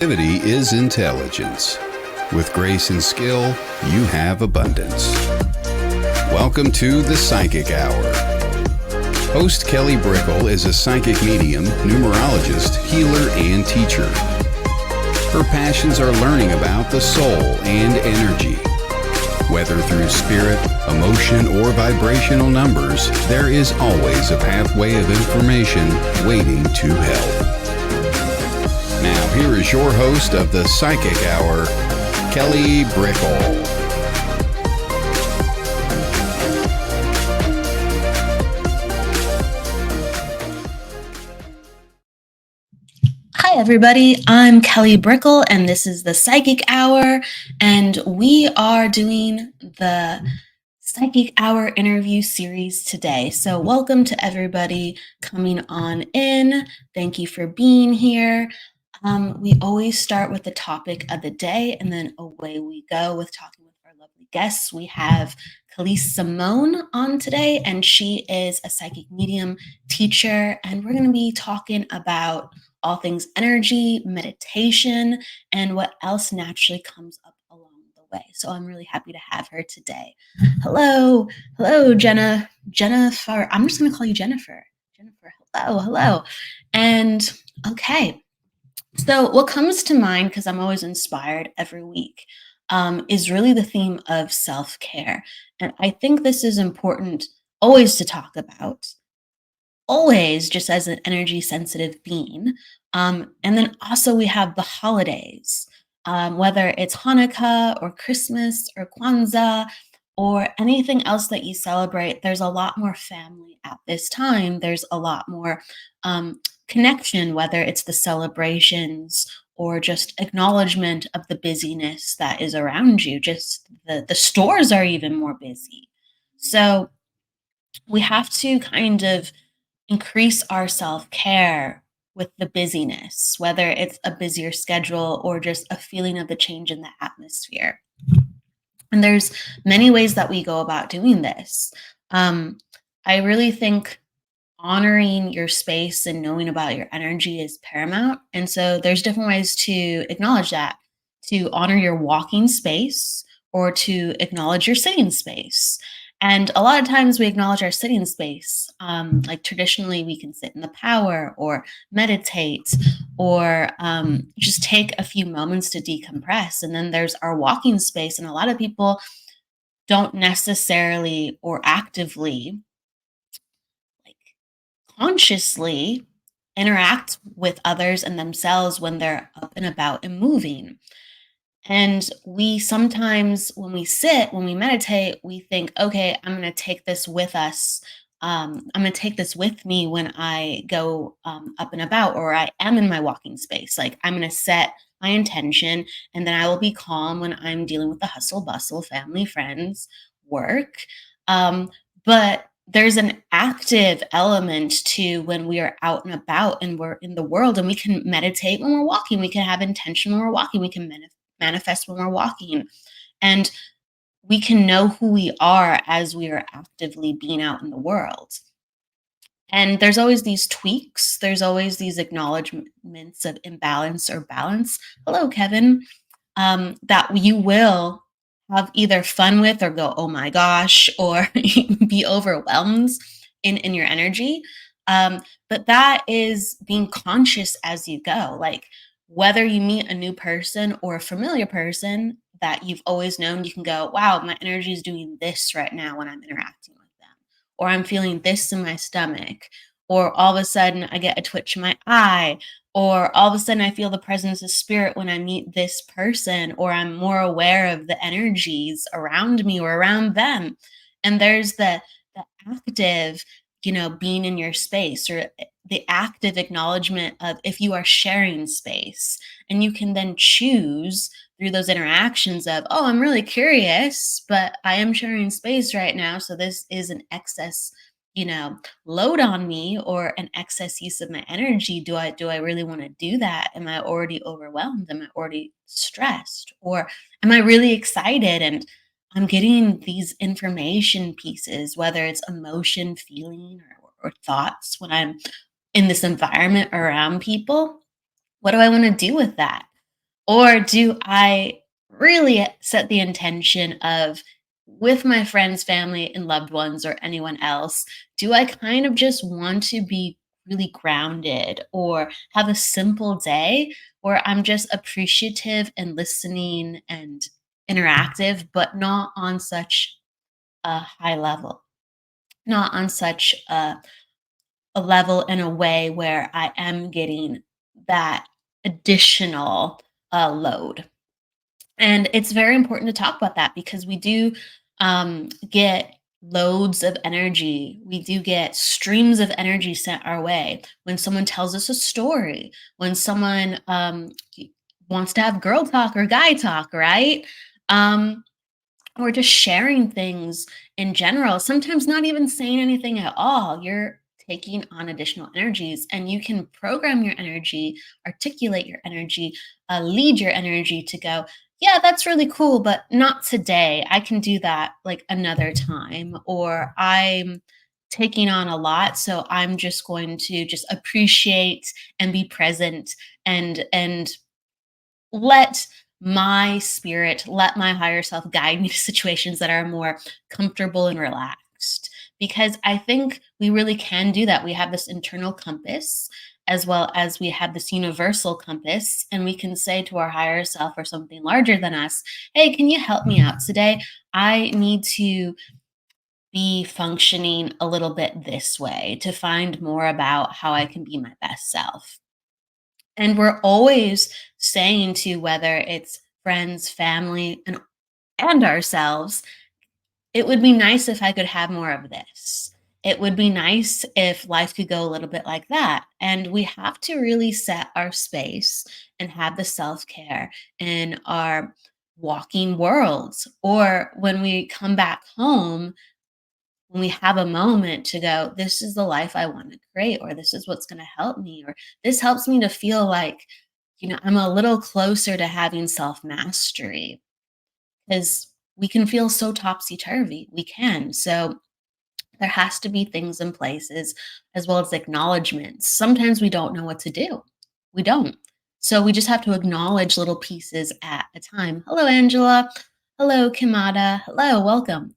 Creativity is intelligence. With grace and skill, you have abundance. Welcome to the Psychic Hour. Host Kelly Brickle is a psychic medium, numerologist, healer, and teacher. Her passions are learning about the soul and energy. Whether through spirit, emotion, or vibrational numbers, there is always a pathway of information waiting to help. Now, here is your host of the Psychic Hour, Kelly Brickle. Hi, everybody. I'm Kelly Brickle, and this is the Psychic Hour, and we are doing the Psychic Hour interview series today. So welcome to everybody coming on in. Thank you for being here. We always start with the topic of the day, and then away we go with talking with our lovely guests. We have Calise Simone on today, and she is a psychic medium teacher, and we're going to be talking about all things energy, meditation, and what else naturally comes up along the way. So I'm really happy to have her today. Hello, Jennifer. I'm just going to call you Jennifer. Hello. And okay. So what comes to mind, because I'm always inspired every week, is really the theme of self-care. And I think this is important always to talk about, always just as an energy sensitive being. And then also we have the holidays, whether it's Hanukkah or Christmas or Kwanzaa or anything else that you celebrate, there's a lot more family at this time. There's a lot more connection, whether it's the celebrations or just acknowledgement of the busyness that is around you. Just the stores are even more busy. So we have to kind of increase our self-care with the busyness, whether it's a busier schedule or just a feeling of the change in the atmosphere. And there's many ways that we go about doing this. I really think honoring your space and knowing about your energy is paramount. And so there's different ways to acknowledge that, to honor your walking space or to acknowledge your sitting space. And a lot of times we acknowledge our sitting space. Like traditionally, we can sit in the power or meditate or just take a few moments to decompress. And then there's our walking space. And a lot of people don't necessarily or actively, like consciously, interact with others and themselves when they're up and about and moving. And we sometimes, when we sit, when we meditate, we think, okay, I'm going to take this with us. I'm going to take this with me when I go up and about, or I am in my walking space. Like I'm going to set my intention, and then I will be calm when I'm dealing with the hustle bustle, family, friends, work. But there's an active element to when we are out and about and we're in the world, and we can meditate when we're walking. We can have intention when we're walking. We can manifest when we're walking, and we can know who we are as we are actively being out in the world. And there's always these tweaks, there's always these acknowledgments of imbalance or balance. Hello, Kevin. That you will have either fun with or go, oh my gosh, or be overwhelmed in your energy. But that is being conscious as you go. Like whether you meet a new person or a familiar person that you've always known, you can go, wow, my energy is doing this right now when I'm interacting with them, or I'm feeling this in my stomach, or all of a sudden I get a twitch in my eye, or all of a sudden I feel the presence of spirit when I meet this person, or I'm more aware of the energies around me or around them. And there's the active, being in your space, or the active acknowledgement of if you are sharing space, and you can then choose through those interactions of, oh, I'm really curious, but I am sharing space right now. So this is an excess, load on me, or an excess use of my energy. Do I really want to do that? Am I already overwhelmed? Am I already stressed? Or am I really excited and I'm getting these information pieces, whether it's emotion, feeling, or thoughts when I'm in this environment around people? What do I want to do with that? Or do I really set the intention of, with my friends, family, and loved ones, or anyone else, do I kind of just want to be really grounded or have a simple day where I'm just appreciative and listening and interactive, but not on such a high level, not on such a level in a way where I am getting that additional load. And it's very important to talk about that because we do get loads of energy. We do get streams of energy sent our way when someone tells us a story, when someone wants to have girl talk or guy talk, right? Um, or just sharing things in general, sometimes not even saying anything at all. You're taking on additional energies, and you can program your energy, articulate your energy, lead your energy to go, yeah, that's really cool, but not today. I can do that like another time. Or I'm taking on a lot, so I'm just going to just appreciate and be present and let my spirit, let my higher self guide me to situations that are more comfortable and relaxed. Because I think we really can do that. We have this internal compass as well as we have this universal compass, and we can say to our higher self or something larger than us, hey, can you help me out today? I need to be functioning a little bit this way to find more about how I can be my best self. And we're always saying to, whether it's friends, family, and ourselves, it would be nice if I could have more of this. It would be nice if life could go a little bit like that. And we have to really set our space and have the self care in our walking worlds. Or when we come back home, when we have a moment to go, this is the life I want to create, or this is what's going to help me, or this helps me to feel like, I'm a little closer to having self mastery, because we can feel so topsy turvy. We can. So there has to be things in places, as well as acknowledgments. Sometimes we don't know what to do. We don't. So we just have to acknowledge little pieces at a time. Hello, Angela. Hello, Kimada. Hello, welcome.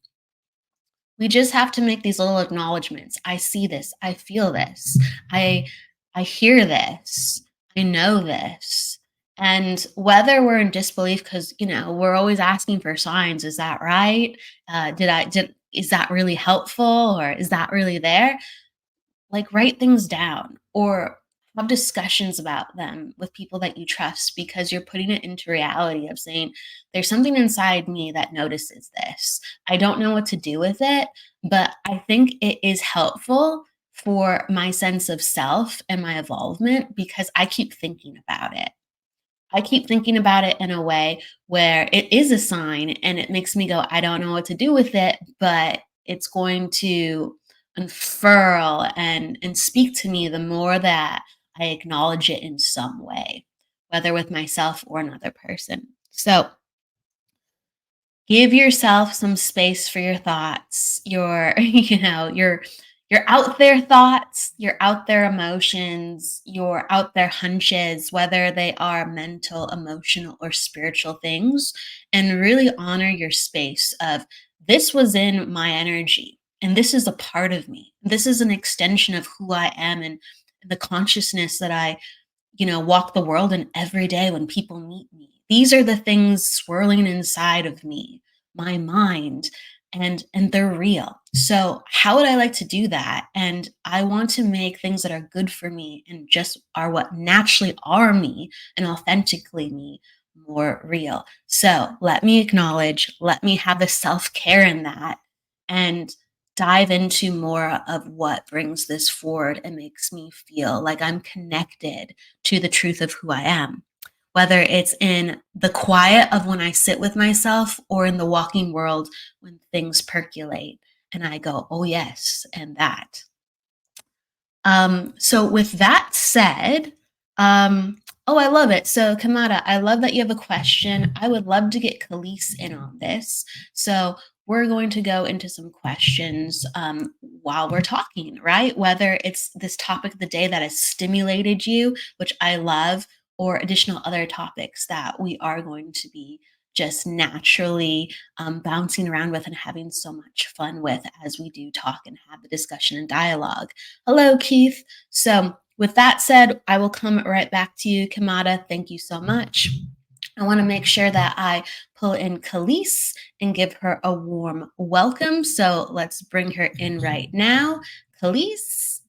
We just have to make these little acknowledgments. I see this. I feel this. I I hear this. I know this. And whether we're in disbelief, because we're always asking for signs. Is that right? Did is that really helpful, or is that really there? Like, write things down or have discussions about them with people that you trust, because you're putting it into reality of saying, there's something inside me that notices this. I don't know what to do with it, but I think it is helpful for my sense of self and my evolvement, because I keep thinking about it. I keep thinking about it in a way where it is a sign, and it makes me go, I don't know what to do with it, but it's going to unfurl and speak to me the more that I acknowledge it in some way, whether with myself or another person. So give yourself some space for your thoughts, your your out there thoughts, your out there emotions, your out there hunches, whether they are mental, emotional, or spiritual things, and really honor your space of, this was in my energy, and this is a part of me. This is an extension of who I am, and the consciousness that I walk the world in every day when people meet me. These are the things swirling inside of me, my mind, and they're real. So how would I like to do that? And I want to make things that are good for me and just are what naturally are me and authentically me more real. So let me acknowledge, let me have the self-care in that, and dive into more of what brings this forward and makes me feel like I'm connected to the truth of who I am, whether it's in the quiet of when I sit with myself, or in the walking world when things percolate and I go, oh, yes, and that. So with that said, oh, I love it. So Kamada, I love that you have a question. I would love to get Calise in on this. So we're going to go into some questions while we're talking, right? Whether it's this topic of the day that has stimulated you, which I love, or additional other topics that we are going to be just naturally bouncing around with and having so much fun with as we do talk and have the discussion and dialogue. Hello, Keith. So with that said, I will come right back to you, Kamada. Thank you so much. I want to make sure that I pull in Calise and give her a warm welcome. So let's bring her in right now. Calise.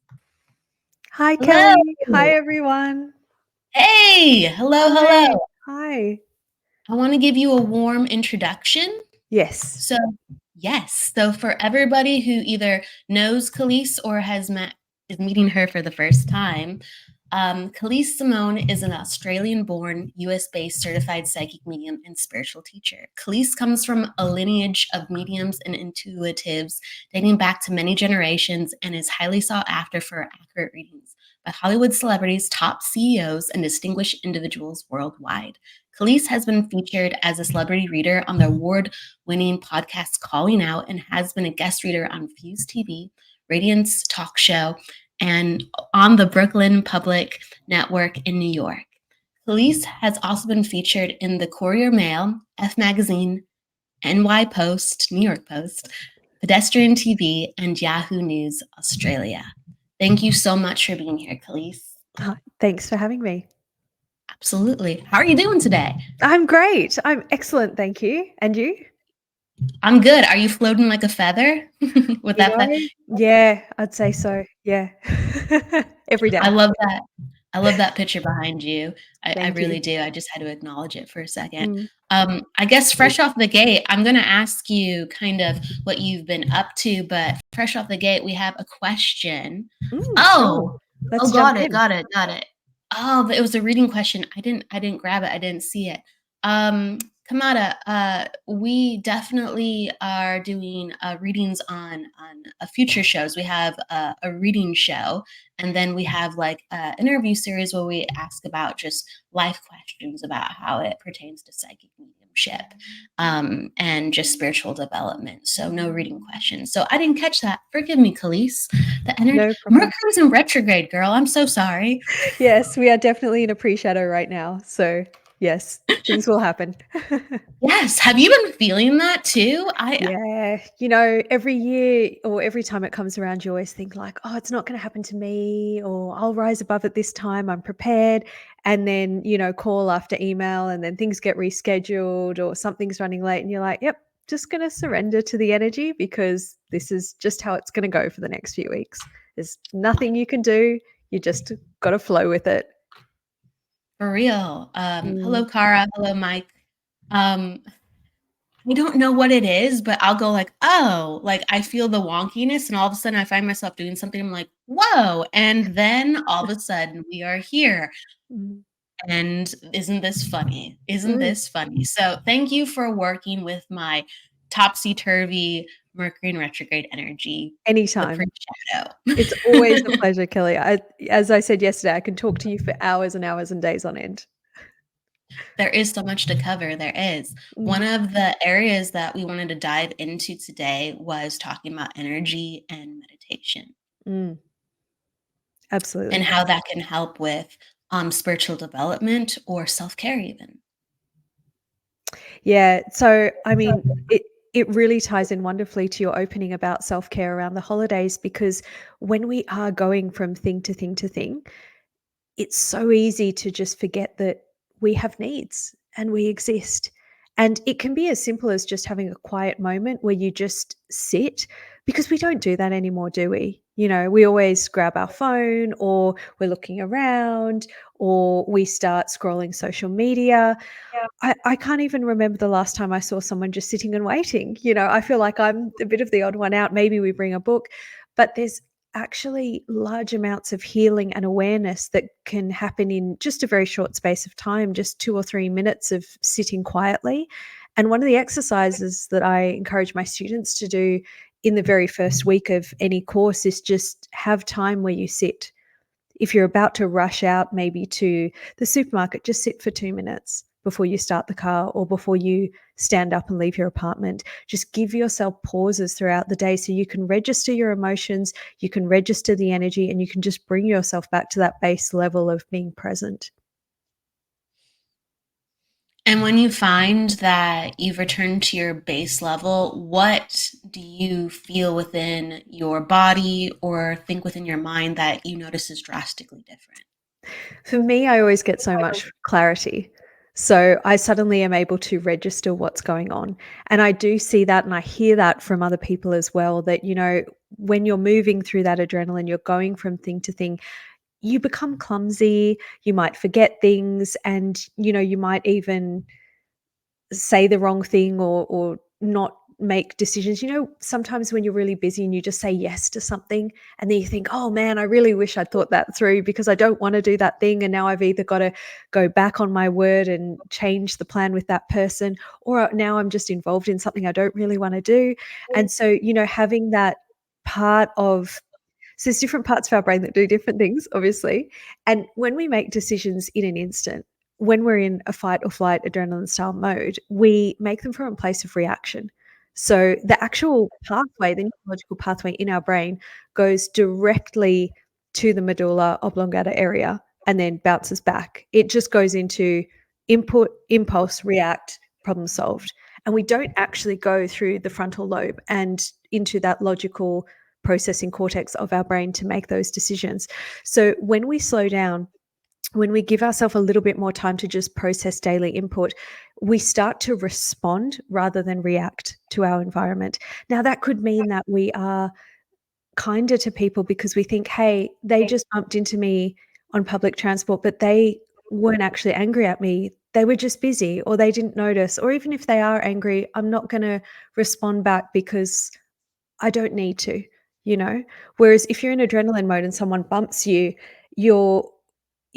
Hi, Hello. Kelly. Hi, everyone. Hey, hello, Hi. hello. Hi. I want to give you a warm introduction. Yes. So, yes. So for everybody who either knows Calise or is meeting her for the first time, Calise Simone is an Australian-born, US-based certified psychic medium and spiritual teacher. Calise comes from a lineage of mediums and intuitives dating back to many generations and is highly sought after for accurate readings by Hollywood celebrities, top CEOs, and distinguished individuals worldwide. Calise has been featured as a celebrity reader on the award-winning podcast Calling Out and has been a guest reader on Fuse TV, Radiance talk show, and on the Brooklyn Public Network in New York. Calise has also been featured in the Courier Mail, F Magazine, NY Post, New York Post, Pedestrian TV, and Yahoo News Australia. Thank you so much for being here, Calise. Thanks for having me. Absolutely. How are you doing today? I'm great. I'm excellent. Thank you. And you? I'm good. Are you floating like a feather? With that, yeah, I'd say so. Yeah. Every day. I love that. I love that picture behind you. I really you. do. I just had to acknowledge it for a second. I guess fresh off the gate, I'm going to ask you kind of what you've been up to, but fresh off the gate, we have a question. Got it. Oh, it was a reading question. I didn't grab it. I didn't see it. Kamada, we definitely are doing readings on future shows. We have a reading show, and then we have like an interview series where we ask about just life questions about how it pertains to psychic mediumship and just spiritual development. So no reading questions. So I didn't catch that. Forgive me, Calise. The energy, Mercury's in retrograde, girl. I'm so sorry. Yes, we are definitely in a pre-shadow right now. So yes, things will happen. Yes. Have you been feeling that too? Yeah. Every year or every time it comes around, you always think like, oh, it's not going to happen to me, or I'll rise above it this time. I'm prepared. And then, call after email, and then things get rescheduled or something's running late. And you're like, yep, just going to surrender to the energy because this is just how it's going to go for the next few weeks. There's nothing you can do. You just got to flow with it. For real. Hello, Cara. Hello, Mike. I don't know what it is, but I'll go like, oh, like I feel the wonkiness, and all of a sudden I find myself doing something. I'm like, whoa. And then all of a sudden we are here. And isn't this funny? Isn't this funny? So thank you for working with my topsy-turvy Mercury in retrograde energy. Anytime. It's always a pleasure, Kelly. As I said yesterday, I can talk to you for hours and hours and days on end. There is so much to cover. There is. One of the areas that we wanted to dive into today was talking about energy and meditation. Absolutely. And how that can help with spiritual development or self-care even. Yeah. So, I mean, it really ties in wonderfully to your opening about self-care around the holidays, because when we are going from thing to thing to thing, it's so easy to just forget that we have needs and we exist. And it can be as simple as just having a quiet moment where you just sit, because we don't do that anymore, do we? We always grab our phone, or we're looking around, or we start scrolling social media. I can't even remember the last time I saw someone just sitting and waiting. I feel like I'm a bit of the odd one out. Maybe we bring a book, but there's actually large amounts of healing and awareness that can happen in just a very short space of time, just 2 or 3 minutes of sitting quietly. And one of the exercises that I encourage my students to do in the very first week of any course is just have time where you sit. If you're about to rush out maybe to the supermarket, just sit for 2 minutes before you start the car or before you stand up and leave your apartment. Just give yourself pauses throughout the day so you can register your emotions, you can register the energy, and you can just bring yourself back to that base level of being present. And when you find that you've returned to your base level, what do you feel within your body or think within your mind that you notice is drastically different? For me, I always get so much clarity. So I suddenly am able to register what's going on. And I do see that and I hear that from other people as well that, when you're moving through that adrenaline, you're going from thing to thing, you become clumsy, you might forget things, and, you might even say the wrong thing or not make decisions. Sometimes when you're really busy and you just say yes to something and then you think, "Oh man, I really wish I'd thought that through because I don't want to do that thing and now I've either got to go back on my word and change the plan with that person or now I'm just involved in something I don't really want to do." And so, having that part of so there's different parts of our brain that do different things, obviously. And when we make decisions in an instant, when we're in a fight or flight adrenaline style mode, we make them from a place of reaction. So the actual pathway, the neurological pathway in our brain goes directly to the medulla oblongata area and then bounces back. It just goes into input, impulse, react, problem solved. And we don't actually go through the frontal lobe and into that logical processing cortex of our brain to make those decisions. So when we slow down, when we give ourselves a little bit more time to just process daily input, we start to respond rather than react to our environment. Now, that could mean that we are kinder to people because we think, hey, they just bumped into me on public transport, but they weren't actually angry at me. They were just busy or they didn't notice. Or even if they are angry, I'm not going to respond back because I don't need to, you know? Whereas if you're in adrenaline mode and someone bumps you, you're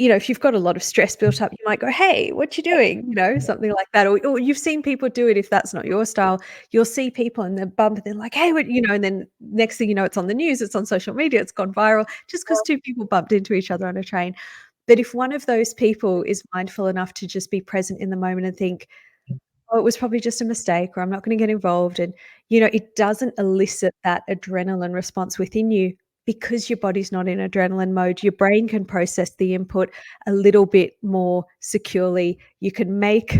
if you've got a lot of stress built up, you might go, "Hey, what you doing?" Something like that. Or you've seen people do it if that's not your style. You'll see people and they bump and they're like, "Hey, what," and then next thing you know, it's on the news, it's on social media, it's gone viral just because two people bumped into each other on a train. But if one of those people is mindful enough to just be present in the moment and think, "Oh, it was probably just a mistake," or "I'm not gonna get involved," and, it doesn't elicit that adrenaline response within you because your body's not in adrenaline mode. Your brain can process the input a little bit more securely. You can make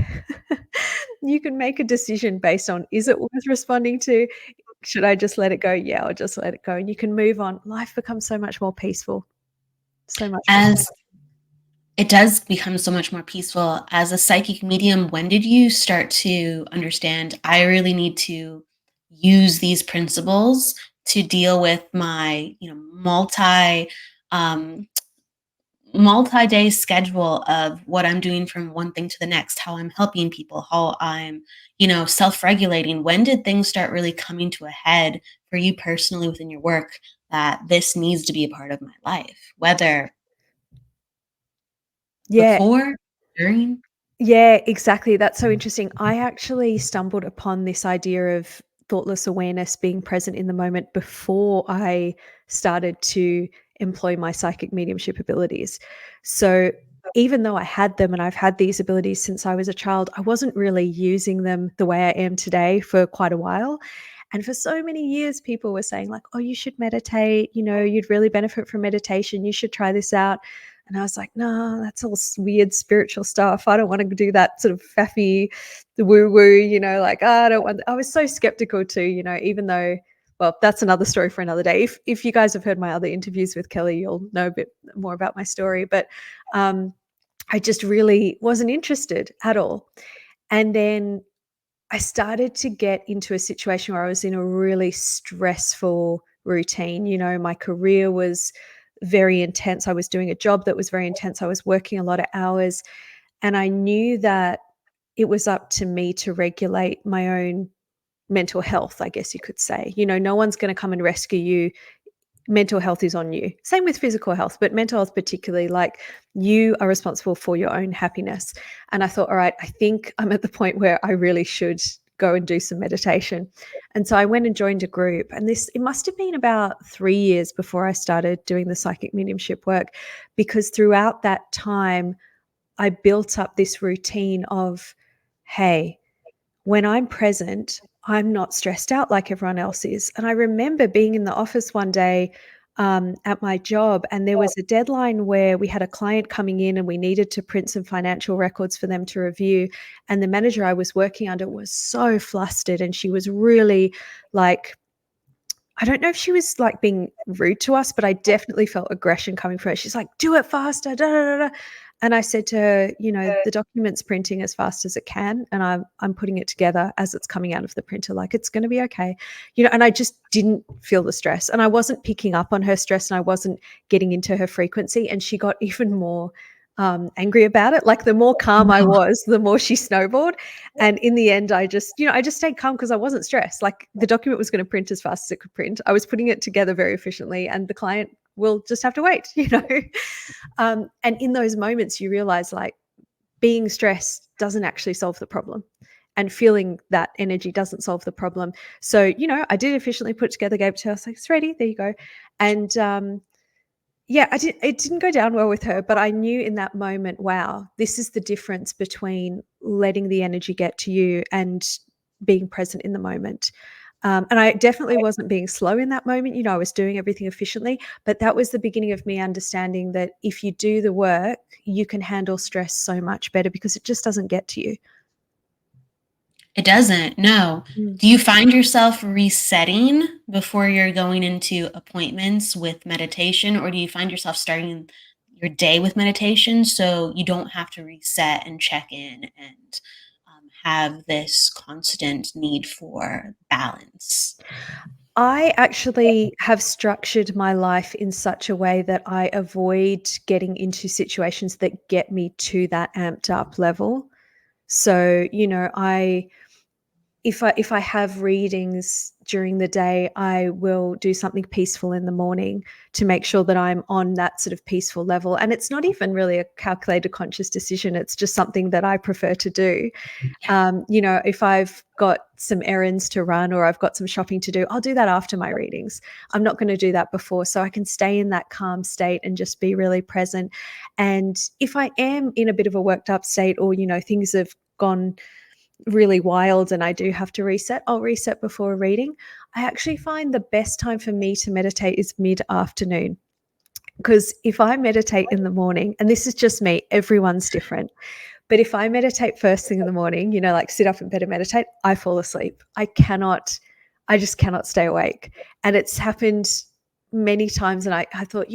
you can make a decision based on, "Is it worth responding to? Should I just let it go? Yeah, I'll just let it go," and you can move on. Life becomes so much more peaceful, so much more. As it does become so much more peaceful as a psychic medium, when did you start to understand I really need to use these principles to deal with my, um, multi-day schedule of what I'm doing from one thing to the next, how I'm helping people, how I'm, self-regulating. When did things start really coming to a head for you personally within your work that this needs to be a part of my life? Whether Yeah. before, during? Yeah, exactly. That's so interesting. I actually stumbled upon this idea of thoughtless awareness being present in the moment before I started to employ my psychic mediumship abilities. So even though I had them and I've had these abilities since I was a child, I wasn't really using them the way I am today for quite a while. And for so many years, people were saying, like, "Oh, you should meditate, you'd really benefit from meditation. You should try this out." And I was like, "No, that's all weird spiritual stuff. I don't want to do that sort of faffy woo woo, like, I don't want." I was so skeptical too, even though, well, that's another story for another day. If you guys have heard my other interviews with Kelly, you'll know a bit more about my story. But I just really wasn't interested at all. And then I started to get into a situation where I was in a really stressful routine. My career was very intense. I was doing a job that was very intense. I was working a lot of hours. And I knew that it was up to me to regulate my own mental health, I guess you could say. No one's going to come and rescue you. Mental health is on you. Same with physical health, but mental health particularly, like, you are responsible for your own happiness. And I thought, all right, I think I'm at the point where I really should go and do some meditation. And so I went and joined a group. And it must have been about 3 years before I started doing the psychic mediumship work, because throughout that time, I built up this routine of, hey, when I'm present, I'm not stressed out like everyone else is. And I remember being in the office one day, at my job, and there was a deadline where we had a client coming in and we needed to print some financial records for them to review. And the manager I was working under was so flustered, and she was really like, I don't know if she was like being rude to us, but I definitely felt aggression coming from her. She's like, do it faster. Da, da, da, da. And I said to her, the document's printing as fast as it can, and I'm putting it together as it's coming out of the printer. Like, it's going to be okay. And I just didn't feel the stress, and I wasn't picking up on her stress, and I wasn't getting into her frequency. And she got even more angry about it. Like, the more calm I was, the more she snowballed. And in the end, I just stayed calm because I wasn't stressed. Like, the document was going to print as fast as it could print. I was putting it together very efficiently, and the client will just have to wait, And in those moments, you realize, like, being stressed doesn't actually solve the problem, and feeling that energy doesn't solve the problem. So, I did efficiently put it together, gave it to her. I was like, it's ready. There you go. And yeah, it didn't go down well with her, but I knew in that moment, wow, this is the difference between letting the energy get to you and being present in the moment. And I definitely wasn't being slow in that moment. I was doing everything efficiently, but that was the beginning of me understanding that if you do the work, you can handle stress so much better because it just doesn't get to you. It doesn't, no. Do you find yourself resetting before you're going into appointments with meditation, or do you find yourself starting your day with meditation so you don't have to reset and check in and have this constant need for balance? I actually have structured my life in such a way that I avoid getting into situations that get me to that amped up level. So, if I have readings during the day, I will do something peaceful in the morning to make sure that I'm on that sort of peaceful level. And it's not even really a calculated conscious decision. It's just something that I prefer to do. If I've got some errands to run or I've got some shopping to do, I'll do that after my readings. I'm not going to do that before, so I can stay in that calm state and just be really present. And if I am in a bit of a worked up state, or, things have gone really wild and I do have to reset, I'll reset before a reading. I actually find the best time for me to meditate is mid-afternoon, because if I meditate in the morning, and this is just me, everyone's different, but if I meditate first thing in the morning, like sit up in bed and meditate, I fall asleep. I just cannot stay awake. And it's happened many times, and I thought,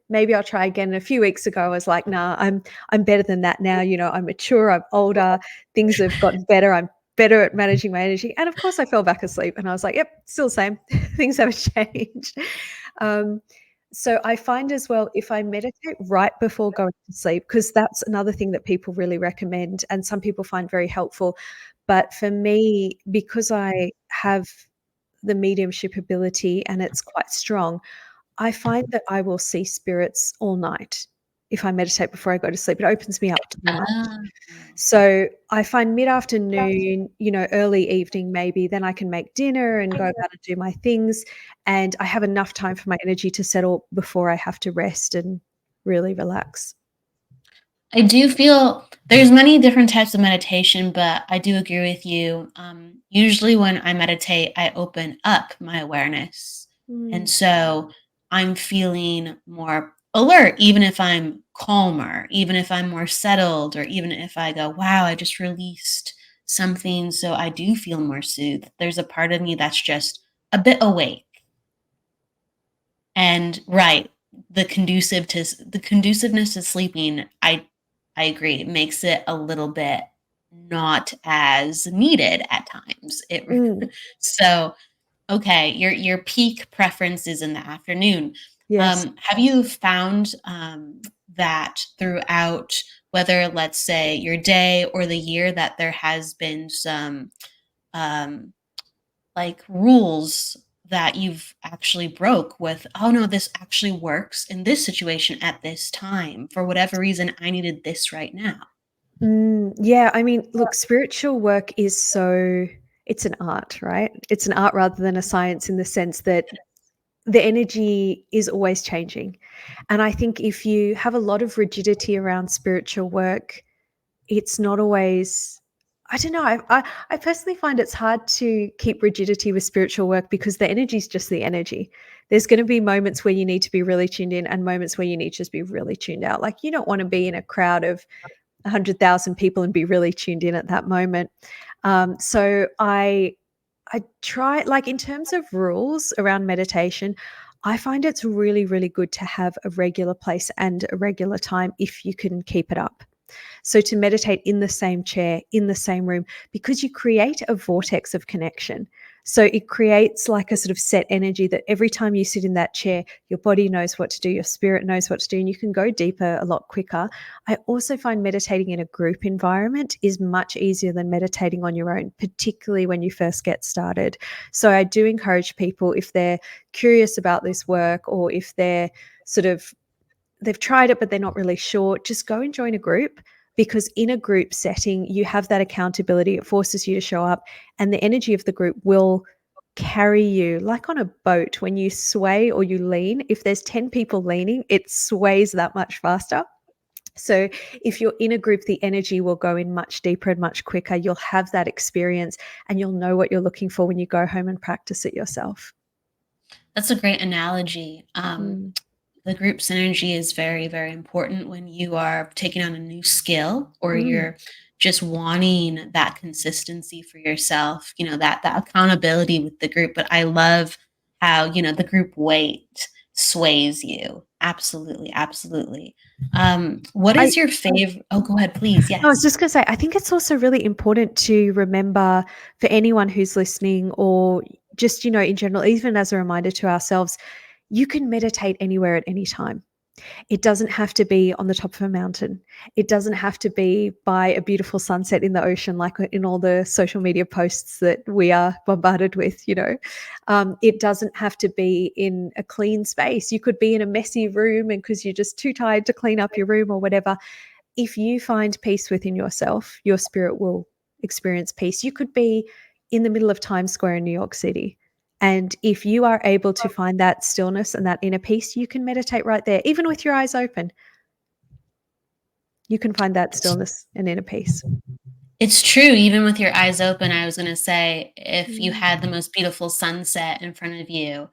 maybe I'll try again. And a few weeks ago, I was like, nah, I'm better than that now. I'm mature, I'm older, things have gotten better, I'm better at managing my energy. And of course I fell back asleep, and I was like, yep, still the same. Things haven't changed. So I find as well, if I meditate right before going to sleep, because that's another thing that people really recommend and some people find very helpful. But for me, because I have the mediumship ability and it's quite strong, I find that I will see spirits all night if I meditate before I go to sleep. It opens me up to them. So I find mid-afternoon, early evening maybe, then I can make dinner and go about and do my things, and I have enough time for my energy to settle before I have to rest and really relax. I do feel there's many different types of meditation, but I do agree with you. Usually when I meditate, I open up my awareness. And so I'm feeling more alert, even if I'm calmer, even if I'm more settled, or even if I go, wow, I just released something. So I do feel more soothed. There's a part of me that's just a bit awake. And right, the conduciveness to sleeping, I agree, it makes it a little bit not as needed at times. So okay, your peak preference is in the afternoon. Yes. Have you found that throughout, whether let's say your day or the year, that there has been some like rules that you've actually broke with, oh no, this actually works in this situation at this time. For whatever reason, I needed this right now. Yeah, I mean, look, spiritual work is it's an art, right? It's an art rather than a science, in the sense that the energy is always changing. And I think if you have a lot of rigidity around spiritual work, it's not always I don't know. I personally find it's hard to keep rigidity with spiritual work because the energy is just the energy. There's going to be moments where you need to be really tuned in and moments where you need to just be really tuned out. Like you don't want to be in a crowd of 100,000 people and be really tuned in at that moment. So I try, like in terms of rules around meditation, I find it's really, really good to have a regular place and a regular time if you can keep it up. So to meditate in the same chair, in the same room, because you create a vortex of connection. So it creates like a sort of set energy that every time you sit in that chair, your body knows what to do, your spirit knows what to do, and you can go deeper a lot quicker. I also find meditating in a group environment is much easier than meditating on your own, particularly when you first get started. So I do encourage people, if they're curious about this work or if they're sort of they've tried it but they're not really sure, just go and join a group, because in a group setting you have that accountability. It forces you to show up, and the energy of the group will carry you like on a boat. When you sway or you lean, if there's 10 people leaning, it sways that much faster. So if you're in a group, the energy will go in much deeper and much quicker. You'll have that experience and you'll know what you're looking for when you go home and practice it yourself. That's a great analogy. Mm. The group synergy is very, very important when you are taking on a new skill or Mm. you're just wanting that consistency for yourself, that accountability with the group. But I love how, the group weight sways you. Absolutely, absolutely. What I is your favorite? Oh, go ahead, please. I was Yes. just going to say, I think it's also really important to remember, for anyone who's listening or just, in general, even as a reminder to ourselves, you can meditate anywhere at any time. It doesn't have to be on the top of a mountain. It doesn't have to be by a beautiful sunset in the ocean, like in all the social media posts that we are bombarded with. It doesn't have to be in a clean space. You could be in a messy room and because you're just too tired to clean up your room or whatever. If you find peace within yourself, your spirit will experience peace. You could be in the middle of Times Square in New York City. And if you are able to find that stillness and that inner peace, you can meditate right there, even with your eyes open. You can find that stillness and inner peace. It's true, even with your eyes open. I was gonna say, if you Mm. had the most beautiful sunset in front of you,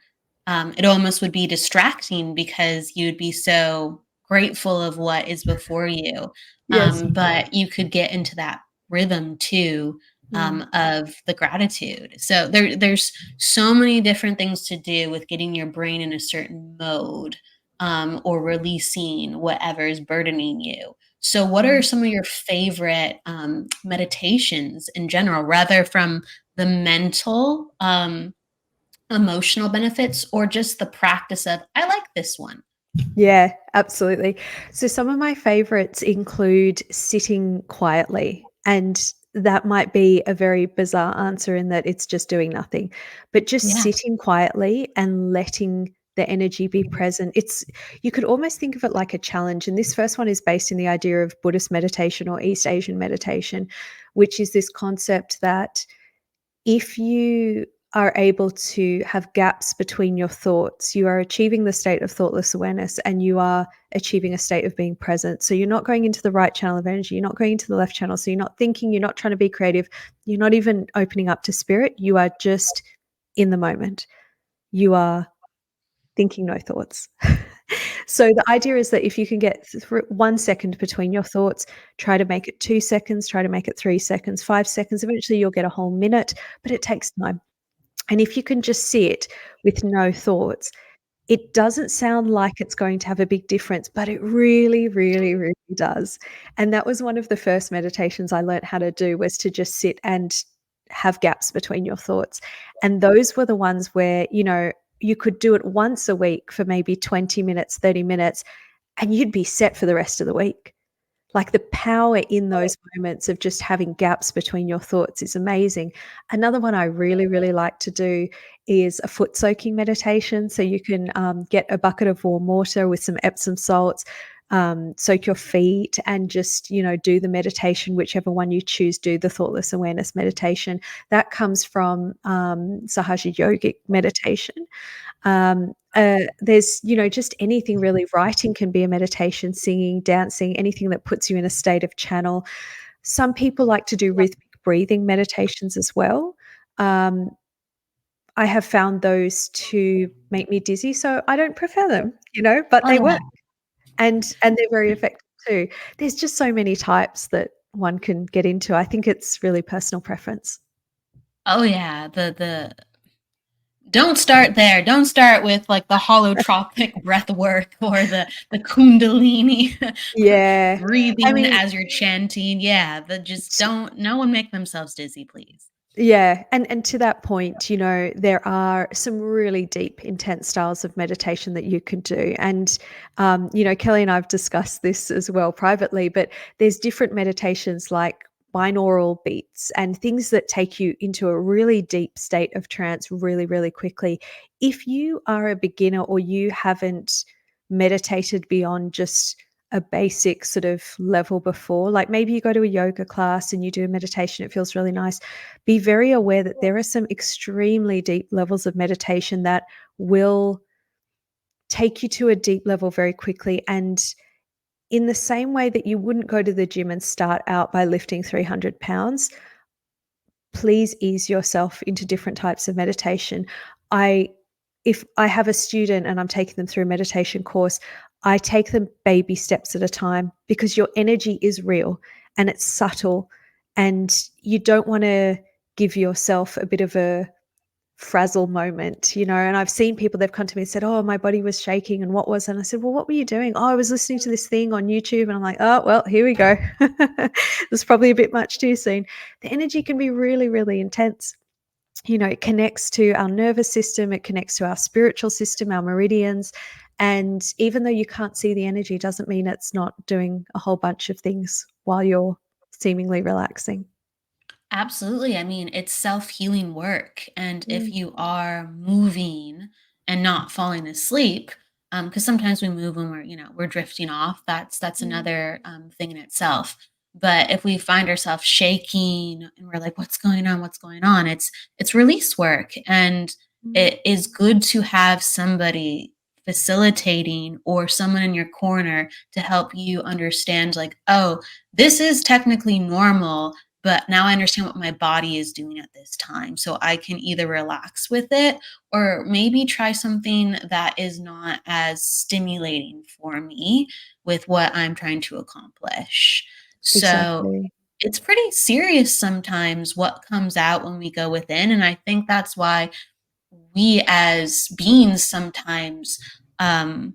it almost would be distracting because you'd be so grateful of what is before you. Yes. But you could get into that rhythm too, Mm. of the gratitude. So there's so many different things to do with getting your brain in a certain mode, or releasing whatever is burdening you. So, what are Mm. some of your favorite meditations in general, rather from the mental, emotional benefits, or just the practice of, I like this one? Yeah, absolutely. So some of my favorites include sitting quietly, and that might be a very bizarre answer in that it's just doing nothing, but just Yeah. sitting quietly and letting the energy be present. You could almost think of it like a challenge. And this first one is based in the idea of Buddhist meditation or East Asian meditation, which is this concept that if you are able to have gaps between your thoughts, you are achieving the state of thoughtless awareness and you are achieving a state of being present. So you're not going into the right channel of energy, you're not going into the left channel. So you're not thinking, you're not trying to be creative, you're not even opening up to spirit. You are just in the moment. You are thinking no thoughts. So the idea is that if you can get 1 second between your thoughts, try to make it 2 seconds, try to make it 3 seconds, 5 seconds. Eventually you'll get a whole minute, but it takes time. And if you can just sit with no thoughts, it doesn't sound like it's going to have a big difference, but it really, really, really does. And that was one of the first meditations I learned how to do, was to just sit and have gaps between your thoughts. And those were the ones where, you could do it once a week for maybe 20 minutes, 30 minutes, and you'd be set for the rest of the week. Like the power in those moments of just having gaps between your thoughts is amazing. Another one I really, really like to do is a foot soaking meditation. So you can get a bucket of warm water with some Epsom salts, soak your feet and just, do the meditation, whichever one you choose, do the thoughtless awareness meditation. That comes from Sahaja yogic meditation. There's, just anything really. Writing can be a meditation, singing, dancing, anything that puts you in a state of channel. Some people like to do rhythmic breathing meditations as well. Um, I have found those to make me dizzy, so I don't prefer them, but Oh, they yeah. work, and they're very effective too. There's just so many types that one can get into. I think it's really personal preference. Oh, yeah. The don't start there. Don't start with, like, the holotropic breath work or the kundalini Yeah. I breathing mean, as you're chanting. Yeah, the just don't no one make themselves dizzy, please. yeah, and to that point, there are some really deep, intense styles of meditation that you can do, and Kelly and I've discussed this as well privately. But there's different meditations like binaural beats and things that take you into a really deep state of trance really, really quickly. If you are a beginner or you haven't meditated beyond just a basic sort of level before, like maybe you go to a yoga class and you do a meditation, it feels really nice. Be very aware that there are some extremely deep levels of meditation that will take you to a deep level very quickly. And in the same way that you wouldn't go to the gym and start out by lifting 300 pounds, please ease yourself into different types of meditation. I If I have a student and I'm taking them through a meditation course, I take them baby steps at a time because your energy is real and it's subtle, and you don't want to give yourself a bit of a frazzle moment, and I've seen people, they've come to me and said, "Oh, my body was shaking, and what was?" And I said, "Well, what were you doing?" "Oh, I was listening to this thing on YouTube." And I'm like, "Oh, well, here we go." It's probably a bit much too soon. The energy can be really, really intense. It connects to our nervous system, it connects to our spiritual system, our meridians. And even though you can't see the energy, doesn't mean it's not doing a whole bunch of things while you're seemingly relaxing. Absolutely. I mean, it's self-healing work. And if Mm, you are moving and not falling asleep, because sometimes we move when we're drifting off. That's mm, another thing in itself. But if we find ourselves shaking and we're like, what's going on? What's going on? It's release work. And mm, it is good to have somebody facilitating or someone in your corner to help you understand, like, oh, this is technically normal, but now I understand what my body is doing at this time. So I can either relax with it or maybe try something that is not as stimulating for me with what I'm trying to accomplish. So exactly. it's pretty serious sometimes what comes out when we go within. And I think that's why we as beings sometimes um,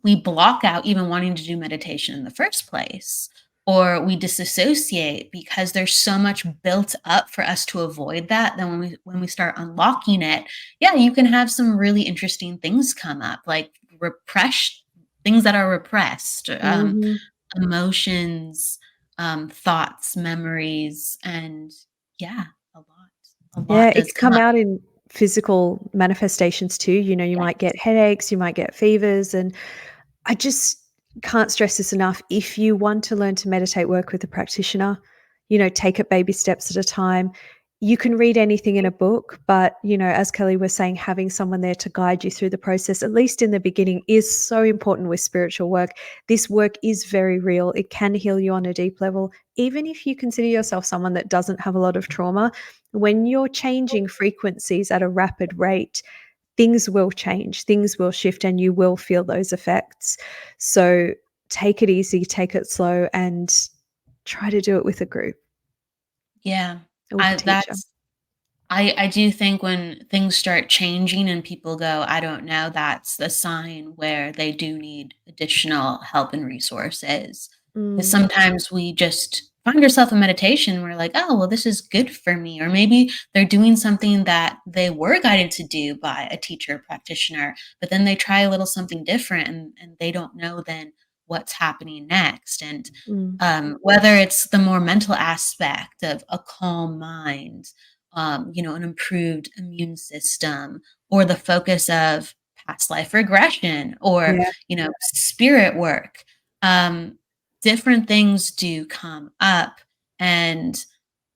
we block out even wanting to do meditation in the first place, or we disassociate because there's so much built up for us to avoid that. Then when we start unlocking it, yeah, you can have some really interesting things come up, like repressed things that are repressed, Mhm. emotions, thoughts, memories, and yeah, a lot a Yeah, lot it does can come come up. out in physical manifestations too. You might get Yes. headaches, you might get fevers, and I just can't stress this enough. If you want to learn to meditate, work with a practitioner, take it baby steps at a time. You can read anything in a book, but, as Kelly was saying, having someone there to guide you through the process, at least in the beginning, is so important with spiritual work. This work is very real. It can heal you on a deep level. Even if you consider yourself someone that doesn't have a lot of trauma, when you're changing frequencies at a rapid rate, things will change, things will shift, and you will feel those effects. So take it easy, take it slow, and try to do it with a group Yeah. or with a I teacher. that's I do think when things start changing and people go, "I don't know," that's the sign where they do need additional help and resources. Because Mm, sometimes we just find ourselves in meditation, we're like, "Oh, well, this is good for me." Or maybe they're doing something that they were guided to do by a teacher or practitioner, but then they try a little something different and they don't know then what's happening next. And mm. whether it's the more mental aspect of a calm mind, an improved immune system, or the focus of past life regression, or Yeah, spirit work. Um, Different things do come up, and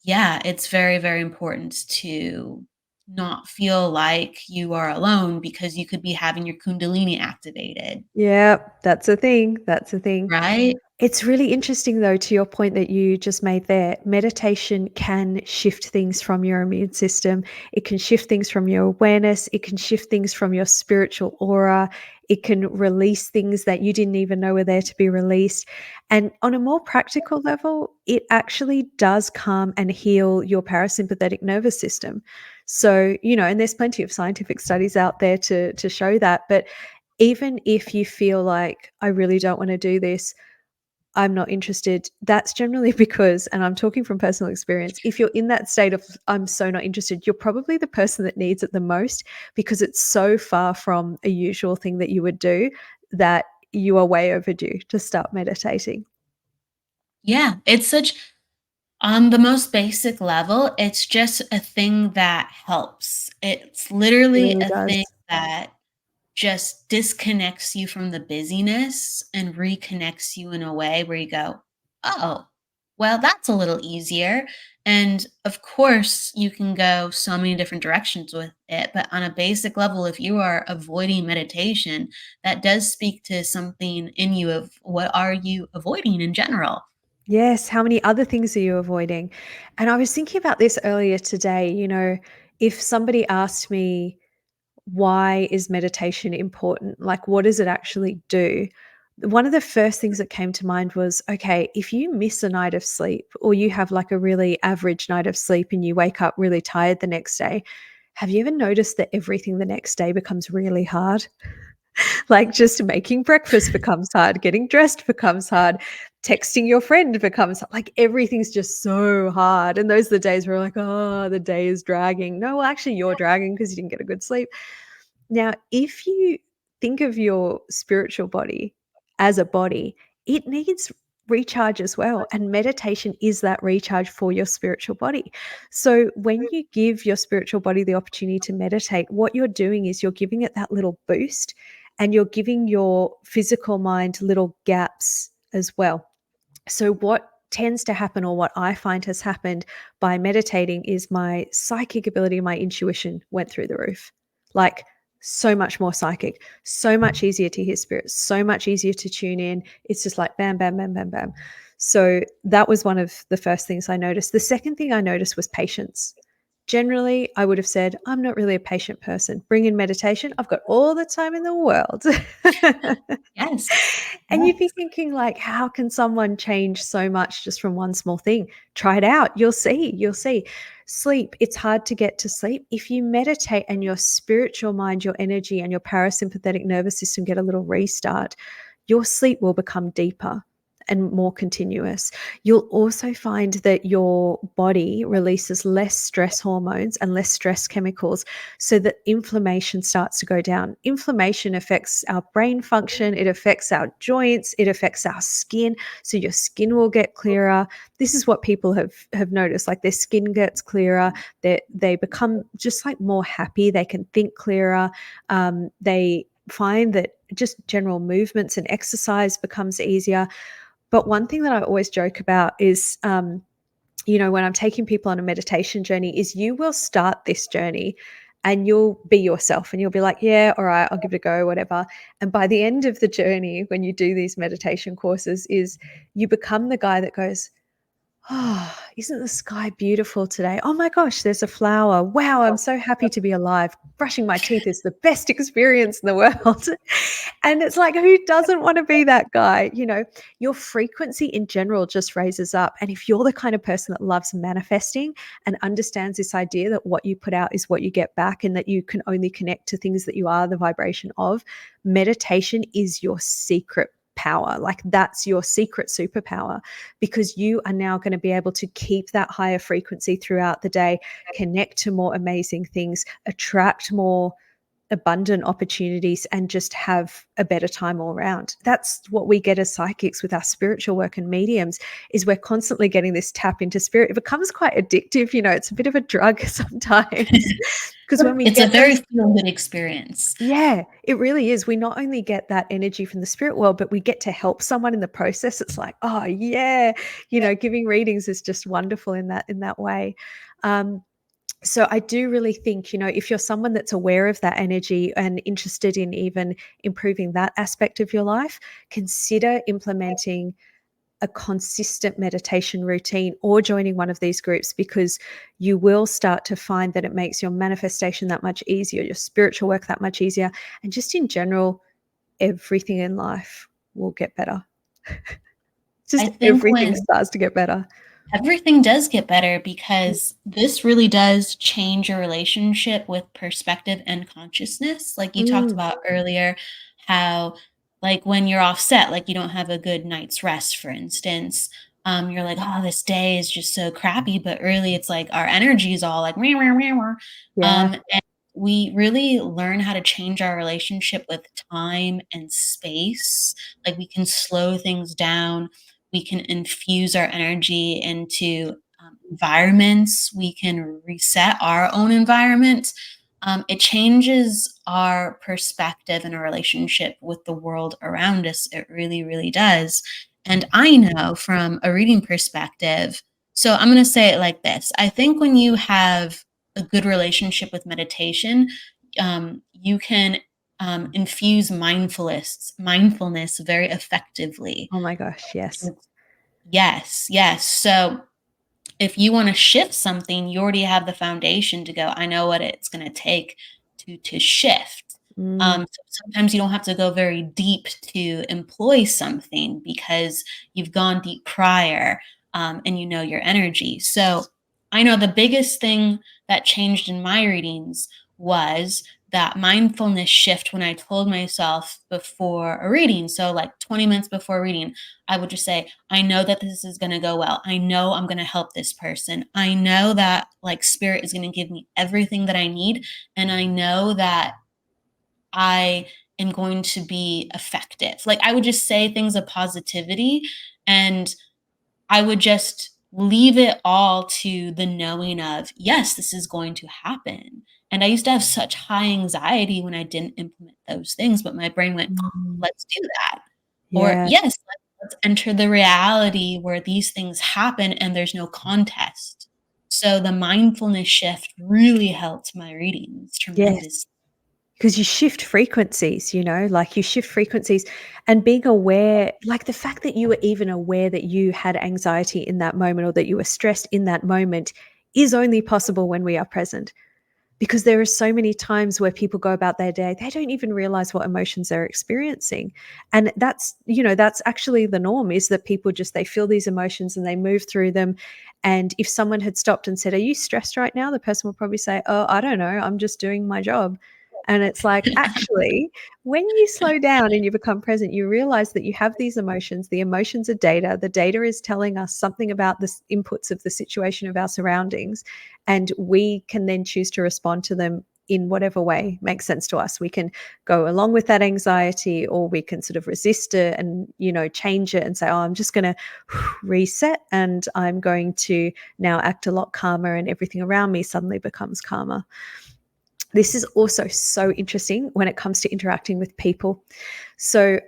yeah, it's very, very important to not feel like you are alone because you could be having your kundalini activated, Yeah, that's a thing. That's a thing. right? It's really interesting, though, to your point that you just made there. Meditation can shift things from your immune system. It can shift things from your awareness. It can shift things from your spiritual aura. It can release things that you didn't even know were there to be released. And on a more practical level, it actually does calm and heal your parasympathetic nervous system. So, and there's plenty of scientific studies out there to show that. But even if you feel like, I really don't want to do this, I'm not interested, that's generally because, and I'm talking from personal experience, if you're in that state of I'm so not interested, you're probably the person that needs it the most, because it's so far from a usual thing that you would do that you are way overdue to start meditating. Yeah, it's such on the most basic level, it's just a thing that helps. It's It literally really a does. thing that just disconnects you from the busyness and reconnects you in a way where you go, "Oh, well, that's a little easier." And of course, you can go so many different directions with it, but on a basic level, if you are avoiding meditation, that does speak to something in you of what are you avoiding in general. Yes, how many other things are you avoiding? And I was thinking about this earlier today, if somebody asked me, why is meditation important? Like, what does it actually do? One of the first things that came to mind was, okay, if you miss a night of sleep, or you have like a really average night of sleep and you wake up really tired the next day, have you ever noticed that everything the next day becomes really hard? Like, just making breakfast becomes hard, getting dressed becomes hard, texting your friend becomes like, everything's just so hard. And those are the days where we're like, oh, the day is dragging. No, well, actually, you're dragging because you didn't get a good sleep. Now, if you think of your spiritual body as a body, it needs recharge as well. And meditation is that recharge for your spiritual body. So, when you give your spiritual body the opportunity to meditate, what you're doing is you're giving it that little boost, and you're giving your physical mind little gaps as well. So, what tends to happen, or what I find has happened by meditating, is my psychic ability, my intuition went through the roof. Like, so much more psychic, so much easier to hear spirits, so much easier to tune in. It's just like bam, bam, bam, bam, bam. So, that was one of the first things I noticed. The second thing I noticed was patience. Generally, I would have said, I'm not really a patient person. Bring in meditation, I've got all the time in the world. Yes. And you'd be Yes. thinking, like, how can someone change so much just from one small thing? Try it out. You'll see. You'll see. Sleep. It's hard to get to sleep. If you meditate and your spiritual mind, your energy, and your parasympathetic nervous system get a little restart, your sleep will become deeper and more continuous. You'll also find that your body releases less stress hormones and less stress chemicals, so that inflammation starts to go down. Inflammation affects our brain function, it affects our joints, it affects our skin. So your skin will get clearer. This is what people have noticed, like their skin gets clearer, they become just like more happy, they can think clearer. They find that just general movements and exercise becomes easier. But one thing that I always joke about is, when I'm taking people on a meditation journey, is you will start this journey and you'll be yourself and you'll be like, yeah, all right, I'll give it a go, whatever. And by the end of the journey, when you do these meditation courses, is you become the guy that goes, oh, isn't the sky beautiful today? Oh my gosh, there's a flower. Wow, I'm so happy to be alive. Brushing my teeth is the best experience in the world. And it's like, who doesn't want to be that guy? Your frequency in general just raises up. And if you're the kind of person that loves manifesting and understands this idea that what you put out is what you get back, and that you can only connect to things that you are the vibration of, meditation is your secret power. Like, that's your secret superpower, because you are now going to be able to keep that higher frequency throughout the day, connect to more amazing things, attract more abundant opportunities, and just have a better time all around. That's what we get as psychics with our spiritual work and mediums, is we're constantly getting this tap into spirit. It becomes quite addictive, it's a bit of a drug sometimes, because when we It's a get very those, feel-good experience. yeah, it really is. We not only get that energy from the spirit world, but we get to help someone in the process. It's like, oh yeah, giving readings is just wonderful in that way. Um, So I do really think, if you're someone that's aware of that energy and interested in even improving that aspect of your life, consider implementing a consistent meditation routine or joining one of these groups, because you will start to find that it makes your manifestation that much easier, your spiritual work that much easier, and just in general, everything in life will get better. I Just think everything when starts to get better. everything does get better, because this really does change your relationship with perspective and consciousness. Like you talked Mm, about earlier, how like when you're offset, like you don't have a good night's rest, for instance, you're like, oh, this day is just so crappy. But really, it's like our energy is all like, meow, meow, meow, meow. yeah. And we really learn how to change our relationship with time and space. Like we can slow things down, we can infuse our energy into environments. We can reset our own environment. It changes our perspective and our relationship with the world around us. It really, really does. And I know from a reading perspective, so I'm going to say it like this. I think when you have a good relationship with meditation, you can infuse mindfulness very effectively. Oh my gosh, yes. Yes, yes. So if you want to shift something, you already have the foundation to go, I know what it's going to take to shift. Mm, So sometimes you don't have to go very deep to employ something, because you've gone deep prior, and you know your energy. So I know the biggest thing that changed in my readings was that mindfulness shift when I told myself before a reading. So like 20 minutes before reading, I would just say, I know that this is going to go well. I know I'm going to help this person. I know that like spirit is going to give me everything that I need. And I know that I am going to be effective. Like I would just say things of positivity, and I would just leave it all to the knowing of, yes, this is going to happen. And I used to have such high anxiety when I didn't implement those things, but my brain went, mm, let's do that. Or, yeah. yes, let's enter the reality where these things happen and there's no contest. So the mindfulness shift really helped my readings Yes. tremendously. Because you shift frequencies, like you shift frequencies, and being aware, like the fact that you were even aware that you had anxiety in that moment or that you were stressed in that moment is only possible when we are present. Because there are so many times where people go about their day, they don't even realize what emotions they're experiencing. And that's actually the norm, is that people just, they feel these emotions and they move through them. And if someone had stopped and said, are you stressed right now? The person will probably say, oh, I don't know, I'm just doing my job. And it's like, actually, when you slow down and you become present, you realize that you have these emotions. The emotions are data. The data is telling us something about the inputs of the situation of our surroundings. And we can then choose to respond to them in whatever way makes sense to us. We can go along with that anxiety, or we can sort of resist it and, change it and say, oh, I'm just going to reset, and I'm going to now act a lot calmer, and everything around me suddenly becomes calmer. This is also so interesting when it comes to interacting with people. So,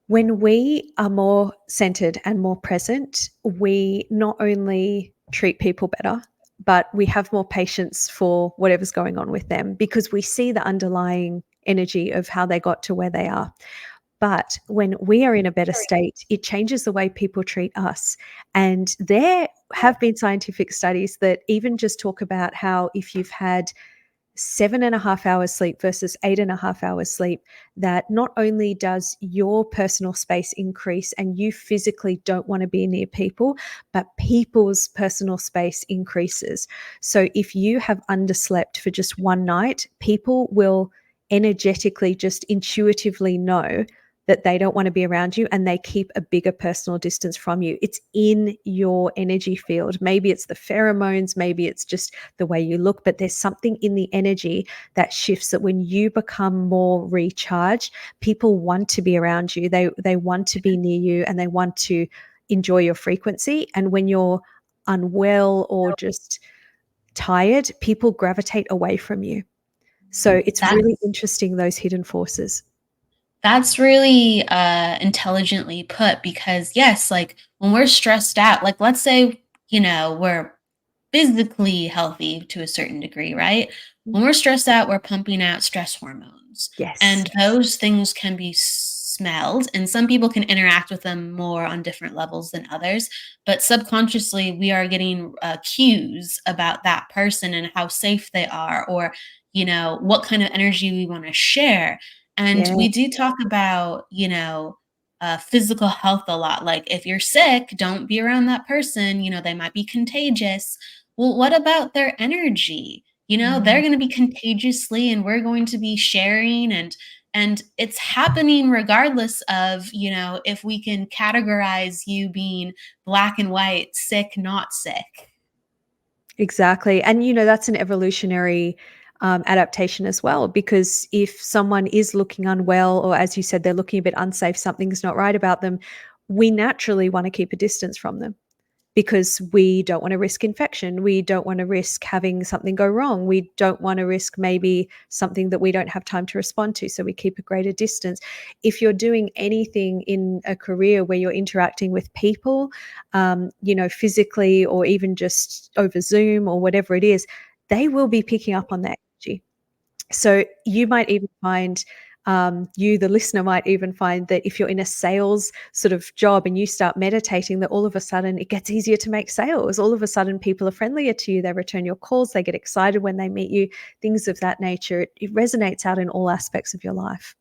when we are more centered and more present, we not only treat people better, but we have more patience for whatever's going on with them, because we see the underlying energy of how they got to where they are. But when we are in a better state, it changes the way people treat us. And there have been scientific studies that even just talk about how if you've had 7.5 hours sleep versus 8.5 hours sleep, that not only does your personal space increase and you physically don't want to be near people, but people's personal space increases. So if you have underslept for just one night, people will energetically, just intuitively know that they don't want to be around you, and they keep a bigger personal distance from you. It's in your energy field. Maybe it's the pheromones, maybe it's just the way you look, but there's something in the energy that shifts, that when you become more recharged, people want to be around you. They want to be near you, and they want to enjoy your frequency. And when you're unwell or just tired, people gravitate away from you. So it's really That's interesting, those hidden forces. That's really intelligently put, because yes, like when we're stressed out, like let's say, we're physically healthy to a certain degree, right? Mm. When we're stressed out, we're pumping out stress hormones, Yes. and those things can be smelled, and some people can interact with them more on different levels than others. But subconsciously, we are getting cues about that person and how safe they are, or what kind of energy we want to share. And Yeah. we do talk about physical health a lot. Like, if you're sick, don't be around that person. They might be contagious. Well, what about their energy? They're Mm. going to be contagiously, and we're going to be sharing, and it's happening regardless of, if we can categorize you being black and white, sick, not sick. Exactly. And, that's an evolutionary adaptation as well, because if someone is looking unwell, or as you said, they're looking a bit unsafe, something's not right about them, we naturally want to keep a distance from them, because we don't want to risk infection. We don't want to risk having something go wrong. We don't want to risk maybe something that we don't have time to respond to. So we keep a greater distance. If you're doing anything in a career where you're interacting with people, physically, or even just over Zoom or whatever it is, they will be picking up on that energy. So you might even find, the listener might even find that if you're in a sales sort of job and you start meditating, that all of a sudden it gets easier to make sales. All of a sudden people are friendlier to you. They return your calls. They get excited when they meet you, things of that nature. It resonates out in all aspects of your life.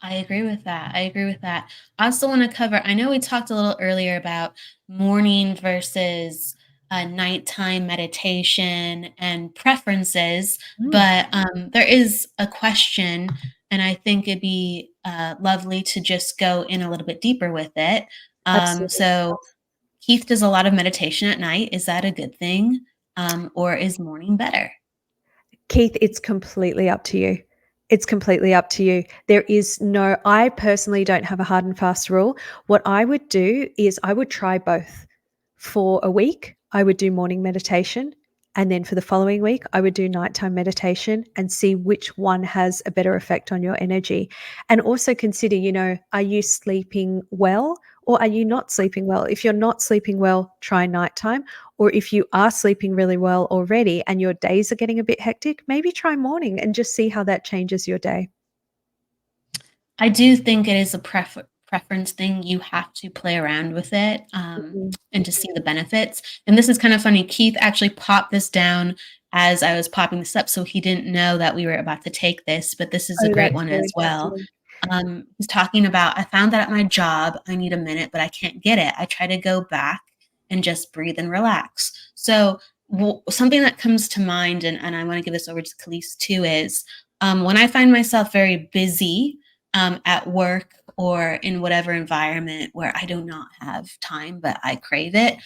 I agree with that. I agree with that. I also want to cover, I know we talked a little earlier about morning versus nighttime meditation and preferences, Mm, but there is a question, and I think it'd be lovely to just go in a little bit deeper with it. absolutely. So, Keith does a lot of meditation at night. Is that a good thing? Or is morning better? Keith, it's completely up to you. It's completely up to you. I personally don't have a hard and fast rule. What I would do is I would try both. For a week, I would do morning meditation. And then for the following week, I would do nighttime meditation and see which one has a better effect on your energy. And also consider, are you sleeping well or are you not sleeping well? If you're not sleeping well, try nighttime. Or if you are sleeping really well already and your days are getting a bit hectic, maybe try morning and just see how that changes your day. I do think it is a preference thing. You have to play around with it, Mhm. and to see the benefits. And this is kind of funny. Keith actually popped this down as I was popping this up, so he didn't know that we were about to take this, but this is a Oh, great that's one as really well. fascinating. He's talking about, I found that at my job, I need a minute, but I can't get it. I try to go back and just breathe and relax. So, something that comes to mind, and I want to give this over to Calise too, is when I find myself very busy at work or in whatever environment where I do not have time, but I crave it,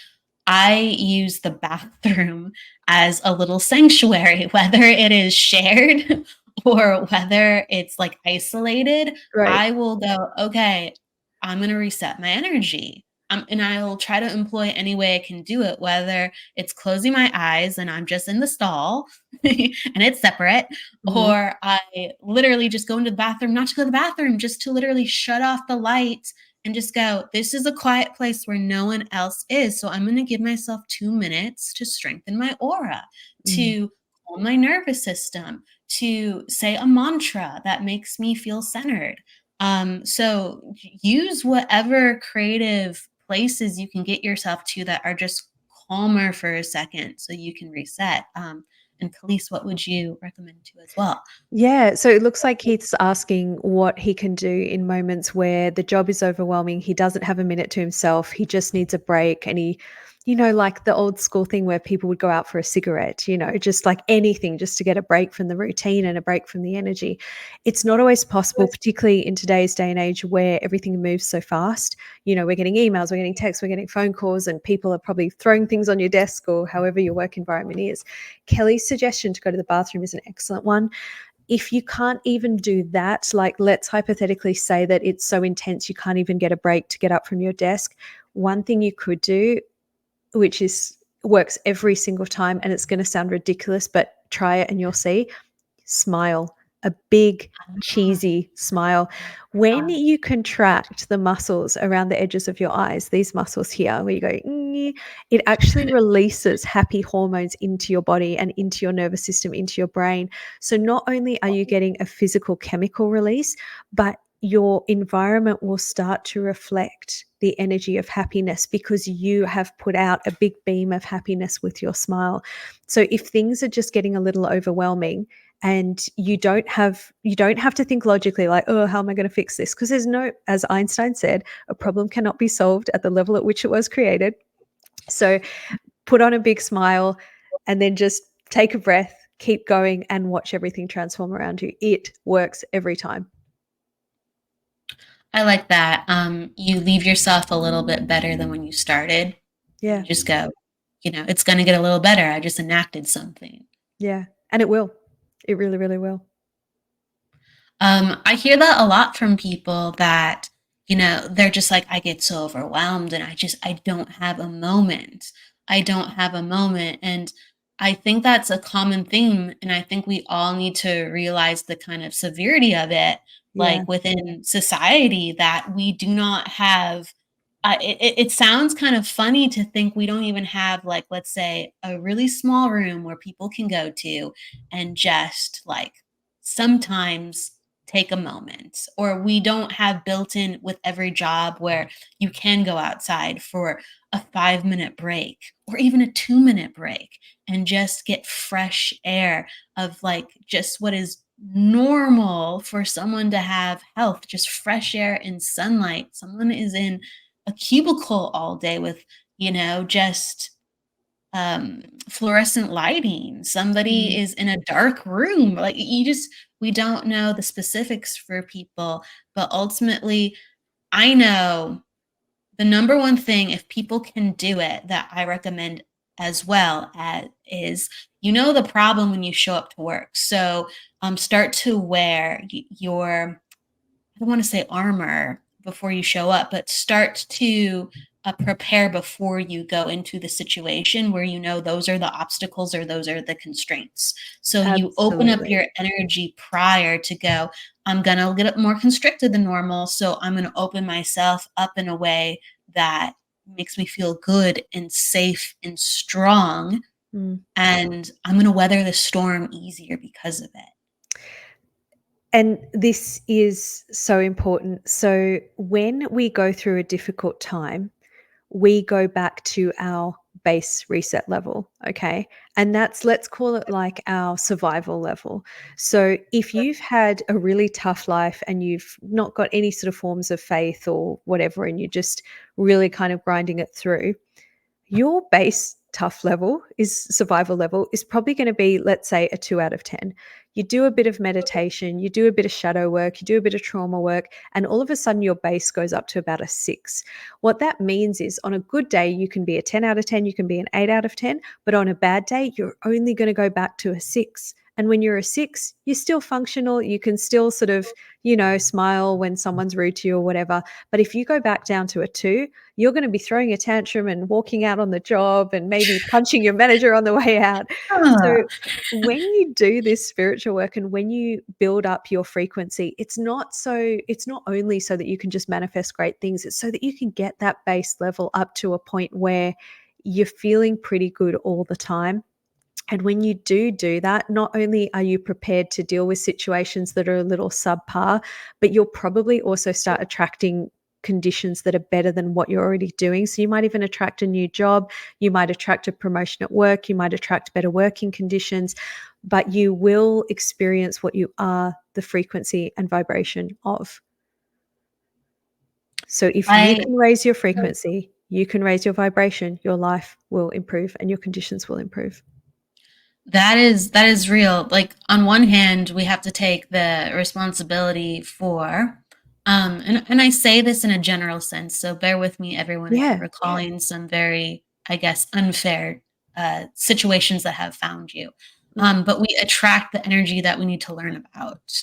I use the bathroom as a little sanctuary, whether it is shared or whether it's like isolated. Right. I will go, okay, I'm going to reset my energy. And I'll try to employ any way I can do it, whether it's closing my eyes and I'm just in the stall and it's separate, Mhm. or I literally just go into the bathroom, not to go to the bathroom, just to literally shut off the light and just go, this is a quiet place where no one else is. So I'm going to give myself 2 minutes to strengthen my aura, Mm. to calm my nervous system, to say a mantra that makes me feel centered. So use whatever creative places you can get yourself to that are just calmer for a second so you can reset. And Khalees, what would you recommend to as well? Yeah, so it looks like Keith's asking what he can do in moments where the job is overwhelming. He doesn't have a minute to himself. He just needs a break. And like the old school thing where people would go out for a cigarette, just like anything, just to get a break from the routine and a break from the energy. It's not always possible, particularly in today's day and age where everything moves so fast. We're getting emails, we're getting texts, we're getting phone calls, and people are probably throwing things on your desk or however your work environment is. Kelly's suggestion to go to the bathroom is an excellent one. If you can't even do that, like let's hypothetically say that it's so intense you can't even get a break to get up from your desk, one thing you could do, which is works every single time, and it's going to sound ridiculous, but try it and you'll see, smile. a big cheesy smile. When you contract the muscles around the edges of your eyes, these muscles here, where you go, it actually releases happy hormones into your body and into your nervous system, into your brain. So not only are you getting a physical chemical release, but your environment will start to reflect the energy of happiness because you have put out a big beam of happiness with your smile. So if things are just getting a little overwhelming, and you don't have to think logically like, oh, how am I going to fix this? Because there's no, as Einstein said, a problem cannot be solved at the level at which it was created. So put on a big smile and then just take a breath, keep going, and watch everything transform around you. It works every time. I like that. You leave yourself a little bit better than when you started. Yeah. You just go, it's going to get a little better. I just enacted something. Yeah. And it will. It really, really will. I hear that a lot from people that, they're just like, I get so overwhelmed and I don't have a moment. I don't have a moment. And I think that's a common theme. And I think we all need to realize the kind of severity of it, Yeah. like within society, that we do not have. It sounds kind of funny to think we don't even have, like, let's say, a really small room where people can go to and just like sometimes take a moment, or we don't have built in with every job where you can go outside for a 5-minute break or even a 2-minute break and just get fresh air of like just what is normal for someone to have health, just fresh air and sunlight. Someone is in a cubicle all day with, just fluorescent lighting. Somebody is in a dark room. Like we don't know the specifics for people, but ultimately I know the number one thing, if people can do it, that I recommend as well as is, the problem when you show up to work. So start to wear your, I don't want to say armor before you show up, but start to prepare before you go into the situation where those are the obstacles or those are the constraints. So you open up your energy prior to go, I'm going to get more constricted than normal. So I'm going to open myself up in a way that makes me feel good and safe and strong. And I'm going to weather the storm easier because of it. And this is so important. So when we go through a difficult time, we go back to our base reset level, okay? And that's, let's call it like our survival level. So if you've had a really tough life and you've not got any sort of forms of faith or whatever, and you're just really kind of grinding it through, your base tough level is survival level is probably going to be, let's say, a 2 out of 10. You do a bit of meditation, you do a bit of shadow work, you do a bit of trauma work, and all of a sudden your base goes up to about a 6. What that means is on a good day, you can be a 10 out of 10, you can be an 8 out of 10, but on a bad day, you're only going to go back to a 6. And when you're a 6, you're still functional. You can still sort of, smile when someone's rude to you or whatever. But if you go back down to a 2, you're going to be throwing a tantrum and walking out on the job and maybe punching your manager on the way out. So when you do this spiritual work and when you build up your frequency, it's not only so that you can just manifest great things, it's so that you can get that base level up to a point where you're feeling pretty good all the time. And when you do that, not only are you prepared to deal with situations that are a little subpar, but you'll probably also start attracting conditions that are better than what you're already doing. So you might even attract a new job, you might attract a promotion at work, you might attract better working conditions, but you will experience what you are the frequency and vibration of. So if you can raise your frequency, you can raise your vibration, your life will improve and your conditions will improve. That is real. Like, on one hand, we have to take the responsibility for, and I say this in a general sense, so bear with me, everyone, if you're recalling some very, I guess, unfair situations that have found you. But we attract the energy that we need to learn about.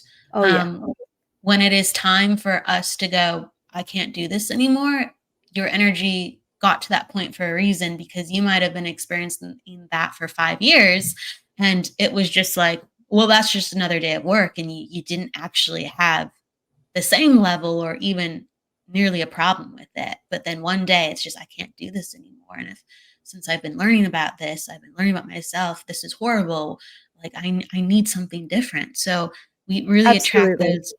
When it is time for us to go, I can't do this anymore, your energy got to that point for a reason, because you might have been experiencing that for 5 years and it was just like, well, that's just another day at work, and you didn't actually have the same level or even nearly a problem with it. But then one day it's just, I can't do this anymore. And if since I've been learning about this, I've been learning about myself, this is horrible. Like I need something different. So we really attract Absolutely. those.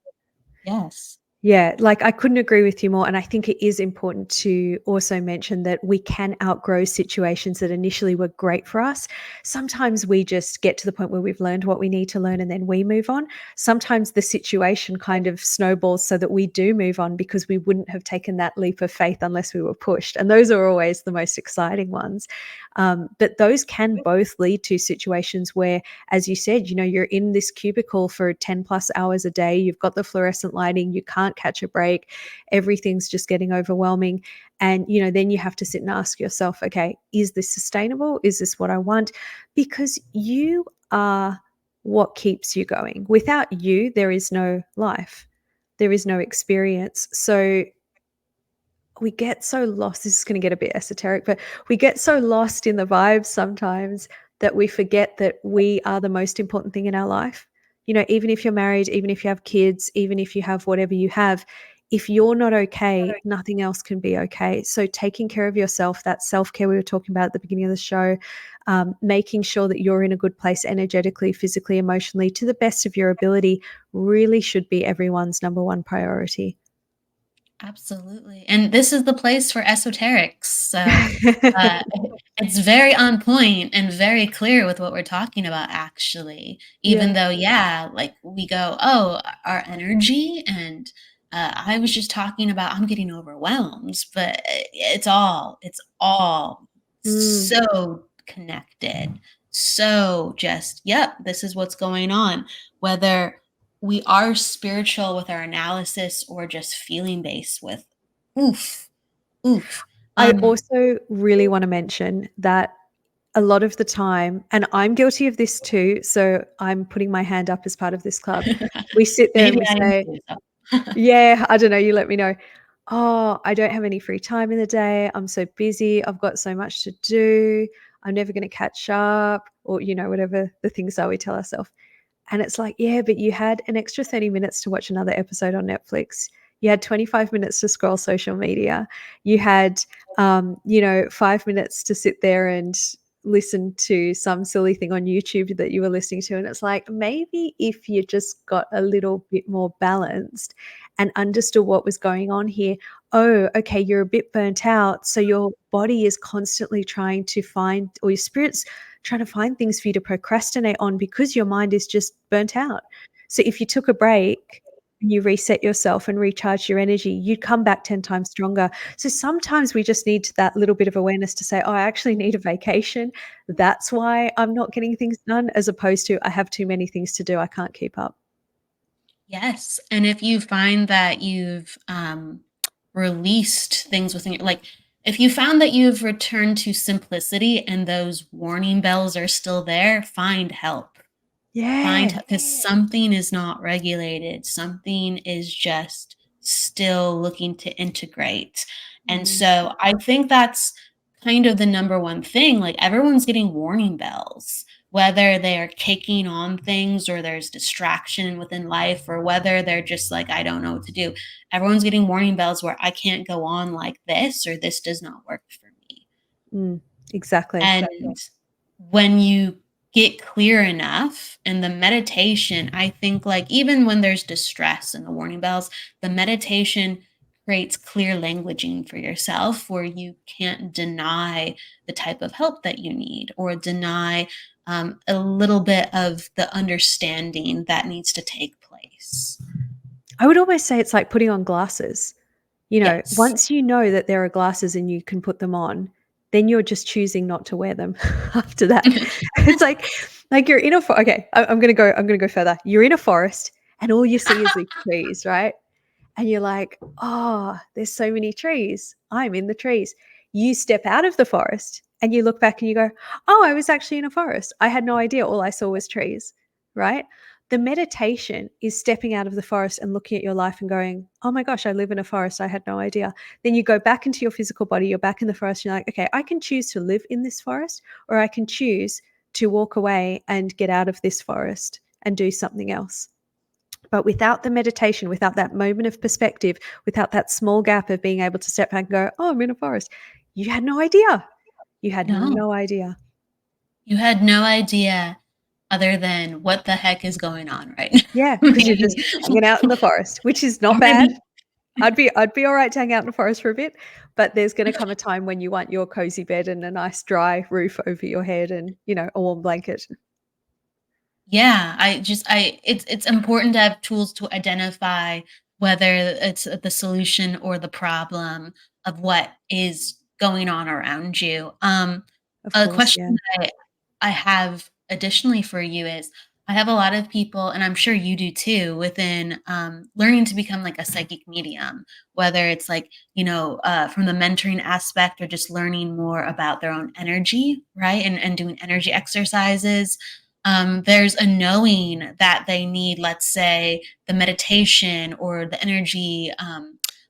Yes. Yeah, like I couldn't agree with you more. And I think it is important to also mention that we can outgrow situations that initially were great for us. Sometimes we just get to the point where we've learned what we need to learn and then we move on. Sometimes the situation kind of snowballs so that we do move on because we wouldn't have taken that leap of faith unless we were pushed. And those are always the most exciting ones. But those can both lead to situations where, as you said, you're in this cubicle for 10 plus hours a day, you've got the fluorescent lighting, you can't catch a break, everything's just getting overwhelming. And, then you have to sit and ask yourself, okay, is this sustainable? Is this what I want? Because you are what keeps you going. Without you, there is no life, there is no experience. So we get so lost. This is going to get a bit esoteric, but we get so lost in the vibes sometimes that we forget that we are the most important thing in our life. Even if you're married, even if you have kids, even if you have whatever you have, if you're not okay, nothing else can be okay. So taking care of yourself, that self-care we were talking about at the beginning of the show, making sure that you're in a good place energetically, physically, emotionally, to the best of your ability, really should be everyone's number one priority. Absolutely. And this is the place for esoterics. So uh, it's very on point and very clear with what we're talking about, actually. Even Yeah. though, yeah, like we go, oh, our energy. And I was just talking about, I'm getting overwhelmed, but it's all Mm. so connected. So just, yep, this is what's going on. Whether we are spiritual with our analysis or just feeling based with oof, oof. I also really want to mention that a lot of the time, and I'm guilty of this too, so I'm putting my hand up as part of this club. We sit there and Maybe we I am say, too, so. yeah, I don't know, you let me know. Oh, I don't have any free time in the day. I'm so busy. I've got so much to do. I'm never going to catch up, or, whatever the things are we tell ourselves. And it's like, yeah, but you had an extra 30 minutes to watch another episode on Netflix. You had 25 minutes to scroll social media. You had, 5 minutes to sit there and listen to some silly thing on YouTube that you were listening to. And it's like, maybe if you just got a little bit more balanced and understood what was going on here. Oh, okay, you're a bit burnt out. So your body is constantly trying to find, or your spirit's trying to find things for you to procrastinate on because your mind is just burnt out. So if you took a break and you reset yourself and recharge your energy, you'd come back 10 times stronger. So sometimes we just need that little bit of awareness to say, oh, I actually need a vacation. That's why I'm not getting things done, as opposed to I have too many things to do. I can't keep up. Yes, and if you find that you've released things within like if you found that you've returned to simplicity and those warning bells are still there, find help. Find Yeah. because something is not regulated. Something is just still looking to integrate. And Mm. so I think that's kind of the number one thing. Like everyone's getting warning bells, whether they're taking on things or there's distraction within life, or whether they're just like, I don't know what to do. Everyone's getting warning bells where I can't go on like this, or this does not work for me. Mm. Exactly. And when you get clear enough in the meditation, I think like even when there's distress and the warning bells, the meditation creates clear languaging for yourself where you can't deny the type of help that you need or deny a little bit of the understanding that needs to take place. I would almost say it's like putting on glasses. Yes. Once you know that there are glasses and you can put them on, then you're just choosing not to wear them after that. It's like you're in a okay, I'm gonna go further. You're in a forest and all you see is these trees, right? And you're like, "Oh, there's so many trees. I'm in the trees." You step out of the forest and you look back and you go, "Oh, I was actually in a forest. I had no idea. All I saw was trees." Right? The meditation is stepping out of the forest and looking at your life and going, "Oh my gosh, I live in a forest. I had no idea." Then you go back into your physical body, you're back in the forest, and you're like, "Okay, I can choose to live in this forest, or I can choose to walk away and get out of this forest and do something else. But without the meditation, without that moment of perspective, without that small gap of being able to step back and go, oh, I'm in a forest, you had no idea. You had No. no idea. You had no idea other than what the heck is going on right now. Yeah, because you're just hanging out in the forest, which is not bad. I'd be all right to hang out in the forest for a bit, but there's going to come a time when you want your cozy bed and a nice dry roof over your head and, a warm blanket. Yeah, it's important to have tools to identify whether it's the solution or the problem of what is going on around you. Of A course, yeah. question that I have additionally for you is I have a lot of people, and I'm sure you do too, within learning to become like a psychic medium, whether it's like, from the mentoring aspect or just learning more about their own energy, right? And doing energy exercises. There's a knowing that they need, let's say, the meditation or the energy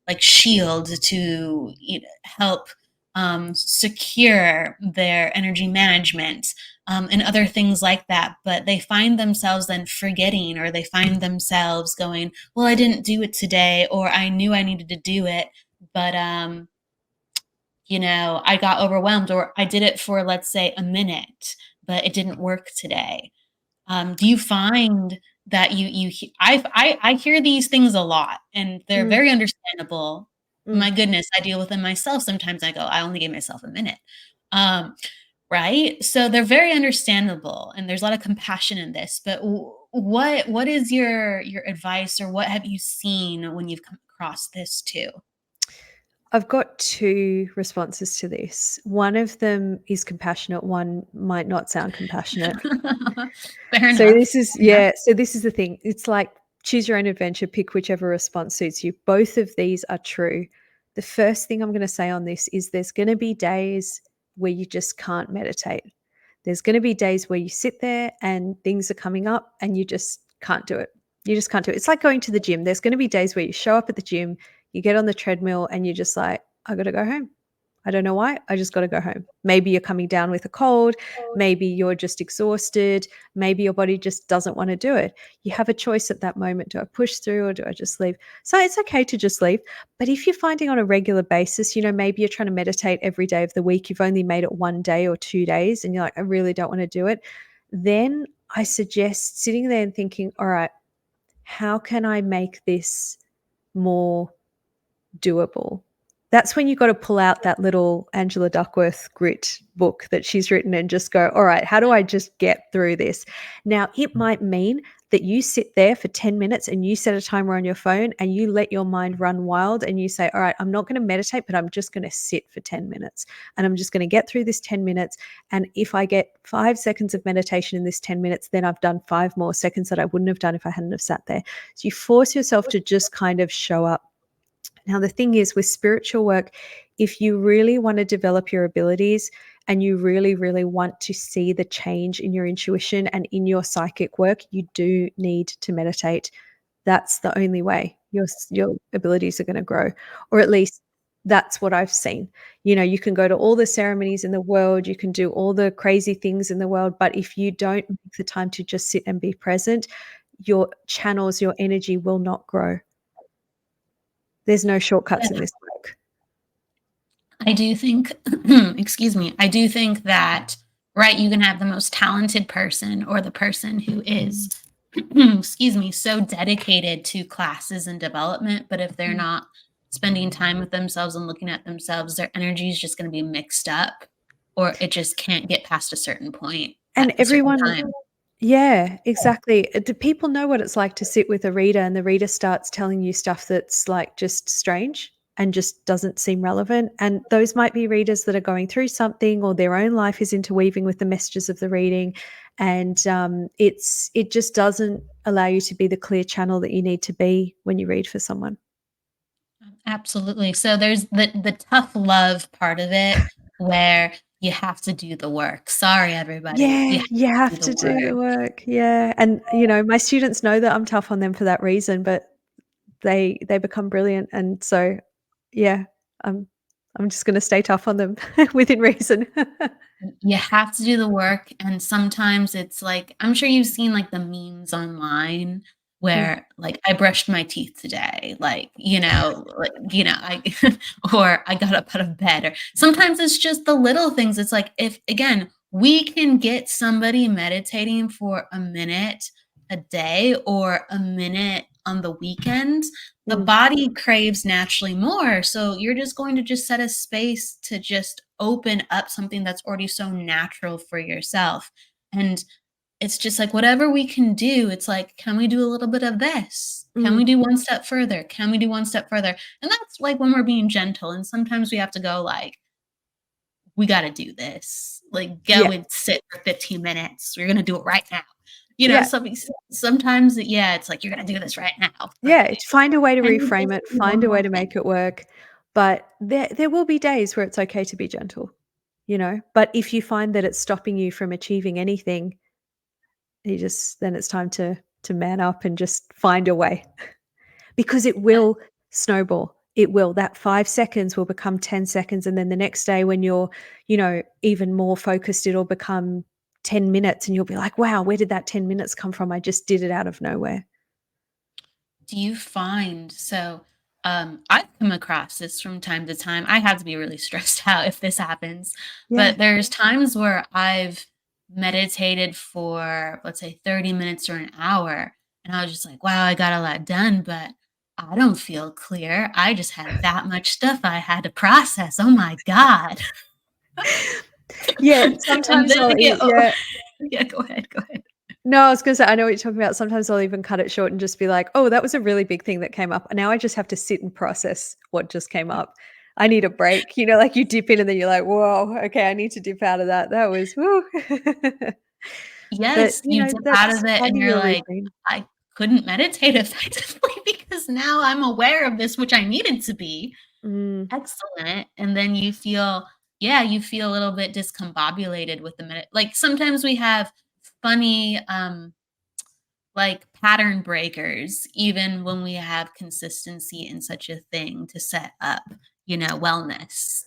like shield to help secure their energy management and other things like that. But they find themselves then forgetting, or they find themselves going, well, I didn't do it today, or I knew I needed to do it, but I got overwhelmed, or I did it for, let's say, a minute, but it didn't work today. Do you find that I hear these things a lot, and they're Mm, very understandable. mm. My goodness, I deal with them myself. Sometimes I go, I only gave myself a minute. Right? So they're very understandable, and there's a lot of compassion in this. But what is your advice, or what have you seen when you've come across this too? I've got 2 responses to this. One of them is compassionate, one might not sound compassionate. Fair So enough. this is Fair enough. so this is the thing. It's like choose your own adventure, pick whichever response suits you. Both of these are true. The first thing I'm gonna say on this is there's gonna be days where you just can't meditate. There's gonna be days where you sit there and things are coming up and you just can't do it. You just can't do it. It's like going to the gym. There's gonna be days where you show up at the gym, you get on the treadmill and you're just like, "I gotta go home. I don't know why. I just gotta go home." Maybe you're coming down with a cold, maybe you're just exhausted, maybe your body just doesn't wanna do it. You have a choice at that moment. Do I push through or do I just leave? So it's okay to just leave. But if you're finding on a regular basis, maybe you're trying to meditate every day of the week, you've only made it 1 day or 2 days and you're like, "I really don't wanna do it," then I suggest sitting there and thinking, "All right, how can I make this more doable?" That's when you got to pull out that little Angela Duckworth grit book that she's written and just go, all right, how do I just get through this? Now, it might mean that you sit there for 10 minutes and you set a timer on your phone and you let your mind run wild and you say, all right, I'm not going to meditate, but I'm just going to sit for 10 minutes and I'm just going to get through this 10 minutes. And if I get 5 seconds of meditation in this 10 minutes, then I've done 5 more seconds that I wouldn't have done if I hadn't have sat there. So you force yourself to just kind of show up. Now, the thing is with spiritual work, if you really want to develop your abilities and you really, really want to see the change in your intuition and in your psychic work, you do need to meditate. That's the only way your abilities are going to grow, or at least that's what I've seen. You can go to all the ceremonies in the world, you can do all the crazy things in the world, but if you don't make the time to just sit and be present, your channels, your energy will not grow. There's no shortcuts in this work. I do think, excuse me, I do think that, right, you can have the most talented person, or the person who is, excuse me, so dedicated to classes and development, but if they're Mm. not spending time with themselves and looking at themselves, their energy is just going to be mixed up, or it just can't get past a certain point And at a certain everyone time. Yeah, exactly. Do people know what it's like to sit with a reader and the reader starts telling you stuff that's, like, just strange and just doesn't seem relevant? And those might be readers that are going through something or their own life is interweaving with the messages of the reading, and, it just doesn't allow you to be the clear channel that you need to be when you read for someone. Absolutely. So there's the tough love part of it, where you have to do the work. Sorry, everybody. You Yeah, have you to do have the to do work. the work, yeah, and, my students know that I'm tough on them for that reason, but they become brilliant, and so, yeah, I'm I'm just gonna stay tough on them within reason. You have to do the work, and sometimes it's like I'm sure you've seen, like, the memes online Mm, where, like, "I brushed my teeth today," I or "I got up out of bed," or sometimes it's just the little things. It's like, if again, we can get somebody meditating for a minute a day or a minute on the weekends, the mm, body craves naturally more. So you're just going to just set a space to just open up something that's already so natural for yourself. And it's just like whatever we can do, it's like, can we do a little bit of this? Can mm. we do one step further? Can we do one step further? And that's like when we're being gentle. And sometimes we have to go like, we got to do this. Like Yeah, go and sit for 15 minutes. We're going to do it right now. yeah, Sometimes, yeah, it's like you're going to do this right now. But yeah, it's find a way to can you reframe just it, do one find a way more to thing? make it work, but there will be days where it's okay to be gentle, but if you find that it's stopping you from achieving anything, then it's time to man up and just find a way. Because it Yeah. will snowball. It will. That 5 seconds will become 10 seconds, and then the next day when you're, even more focused, it'll become 10 minutes, and you'll be like, "Wow, where did that 10 minutes come from? I just did it out of nowhere." Do you find I've come across this from time to time. I have to be really stressed out if this happens, Yeah. but there's times where I've meditated for, let's say, 30 minutes or an hour, and I was just like, "Wow, I got a lot done, but I don't feel clear. I just had that much stuff I had to process. Oh my god." Yeah, And sometimes then I'll I get e yeah. yeah, go ahead. No, I was gonna say, I know what you're talking about. Sometimes I'll even cut it short and just be like, "Oh, that was a really big thing that came up. Now I just have to sit and process what just came up. I need a break." Like you dip in and then you're like, "Whoa, okay, I need to dip out of that. That was woo." But, Yes, you dip out that's of it and finding you're your like, routine. "I couldn't meditate effectively because now I'm aware of this, which I needed to be." Mm. Excellent, and then you feel yeah, you feel a little bit discombobulated with the minute like, sometimes we have funny, like, pattern breakers even when we have consistency in such a thing to set up, wellness.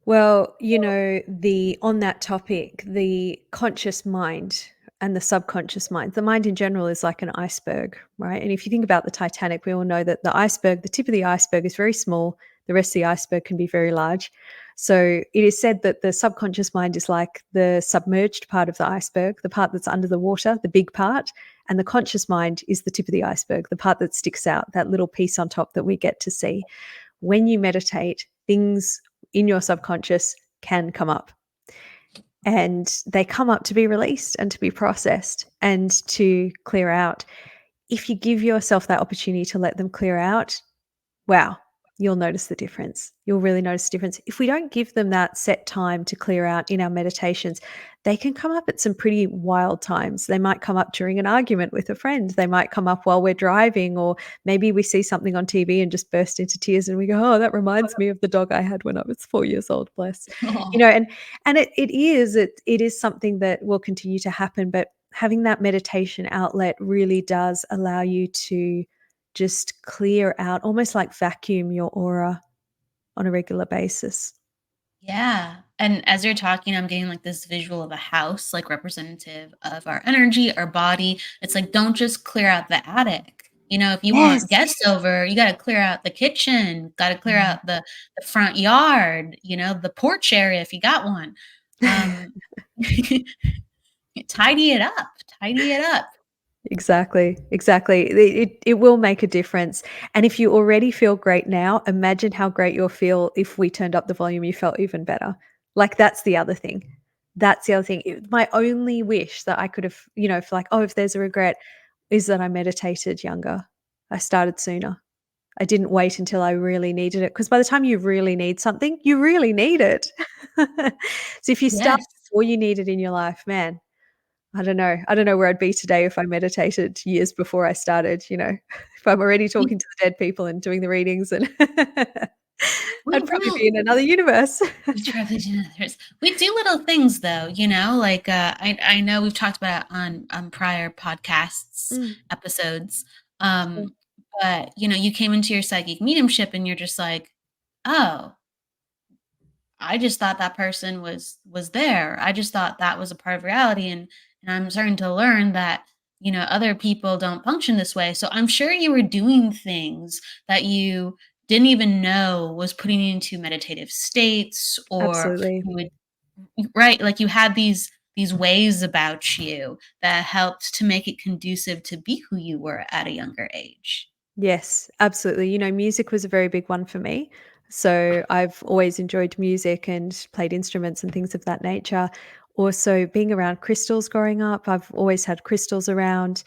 Well, the on that topic, the conscious mind and the subconscious mind. The mind in general is like an iceberg, right? And if you think about the Titanic, we all know that the tip of the iceberg is very small. The rest of the iceberg can be very large. So it is said that the subconscious mind is like the submerged part of the iceberg, the part that's under the water, the big part. And the conscious mind is the tip of the iceberg, the part that sticks out, that little piece on top that we get to see. When you meditate, things in your subconscious can come up, and they come up to be released and to be processed and to clear out. If you give yourself that opportunity to let them clear out, wow, you'll notice the difference. You'll really notice the difference. If we don't give them that set time to clear out in our meditations, they can come up at some pretty wild times. They might come up during an argument with a friend. They might come up while we're driving, or maybe we see something on TV and just burst into tears and we go, "Oh, that reminds me of the dog I had when I was 4 years old, bless." And it is something that will continue to happen, but having that meditation outlet really does allow you to just clear out, almost like vacuum your aura on a regular basis. Yeah. And as you're talking, I'm getting like this visual of a house, like representative of our energy, our body. It's like, don't just clear out the attic. If you want Yes. guests over, you got to clear out the kitchen, got to clear Mm. out the front yard, the porch area if you got one. Um, tidy it up, tidy it up. Exactly, exactly. It will make a difference, and if you already feel great now, imagine how great you'll feel if we turned up the volume, you felt even better. Like, that's the other thing. That's the other thing. My only wish that I could have, if there's a regret, is that I meditated younger. I started sooner. I didn't wait until I really needed it, because by the time you really need something, you really need it. So if you start Yes. before you need it in your life, man, I don't know. I don't know where I'd be today if I meditated years before I started, if I'm already We, talking to the dead people and doing the readings, and we I'd probably be will. in another universe. We travel to others. We do little things though, like I know we've talked about it on prior podcasts Mm, episodes. yeah. Um, but you came into your psychic mediumship and you're just like, oh, I just thought that person was there. I just thought that was a part of reality, and I'm starting to learn that, other people don't function this way. So I'm sure you were doing things that you didn't even know was putting you into meditative states, or Absolutely. you would right, like you had these ways about you that helped to make it conducive to be who you were at a younger age. Yes, absolutely. Music was a very big one for me. So I've always enjoyed music and played instruments and things of that nature. Also, being around crystals growing up, I've always had crystals around.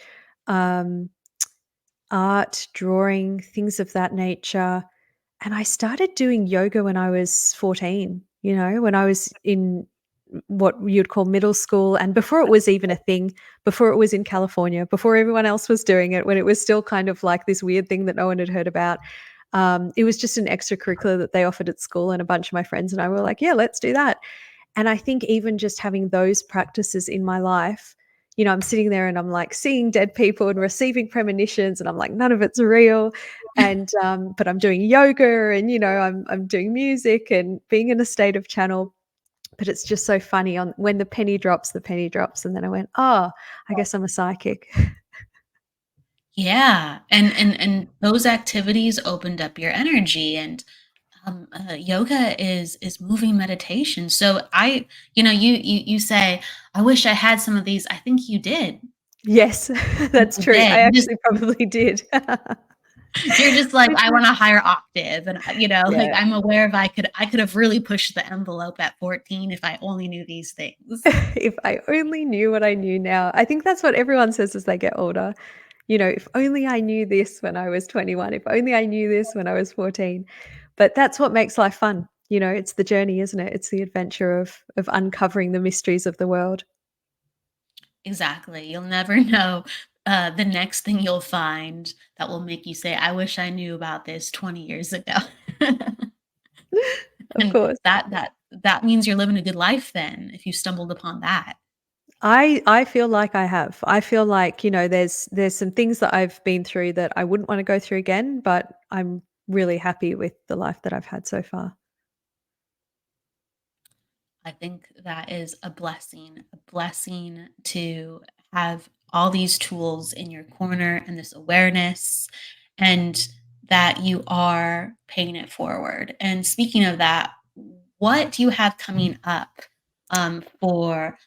Um, Art, drawing, things of that nature. And I started doing yoga when I was 14, when I was in what you'd call middle school, and before it was even a thing, before it was in California, before everyone else was doing it, when it was still kind of like this weird thing that no one had heard about. It was just an extracurricular that they offered at school, and a bunch of my friends and I were like, "Yeah, let's do that." And I think even just having those practices in my life, I'm sitting there and I'm like seeing dead people and receiving premonitions, and I'm like, none of it's real. And but I'm doing yoga, and I'm doing music and being in a state of channel. But it's just so funny on when the penny drops, and then I went, oh, I guess I'm a psychic. Yeah, and those activities opened up your energy, and yoga is moving meditation. So you say, "I wish I had some of these." I think you did. Yes, You that's true. I did. actually probably did. You're just like, Which "I is want a higher octave," and like yeah. I'm aware of I could have really pushed the envelope at 14 if I only knew these things. If I only knew what I knew now. I think that's what everyone says as they get older. If only I knew this when I was 21, if only I knew this when I was 14. But that's what makes life fun. It's the journey, isn't it? It's the adventure of uncovering the mysteries of the world. Exactly. You'll never know the next thing you'll find that will make you say, "I wish I knew about this 20 years ago." Of And course. that means you're living a good life then, if you stumbled upon that. I feel like I have. I feel like, there's some things that I've been through that I wouldn't want to go through again, but I'm really happy with the life that I've had so far. I think that is a blessing to have all these tools in your corner and this awareness, and that you are paying it forward. And speaking of that, what do you have coming up for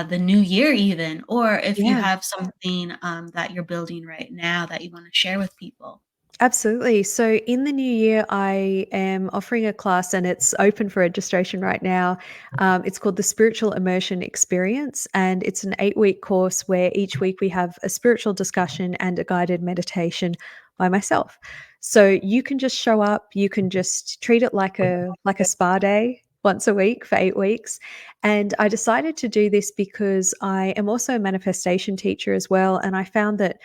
the new year, even, or if you Yeah. have something that you're building right now that you want to share with people? Absolutely. So in the new year, I am offering a class and it's open for registration right now. It's called the Spiritual Immersion Experience, and it's an 8-week course where each week we have a spiritual discussion and a guided meditation by myself. So you can just show up, you can just treat it like a spa day once a week for 8 weeks. And I decided to do this because I am also a manifestation teacher as well. And I found that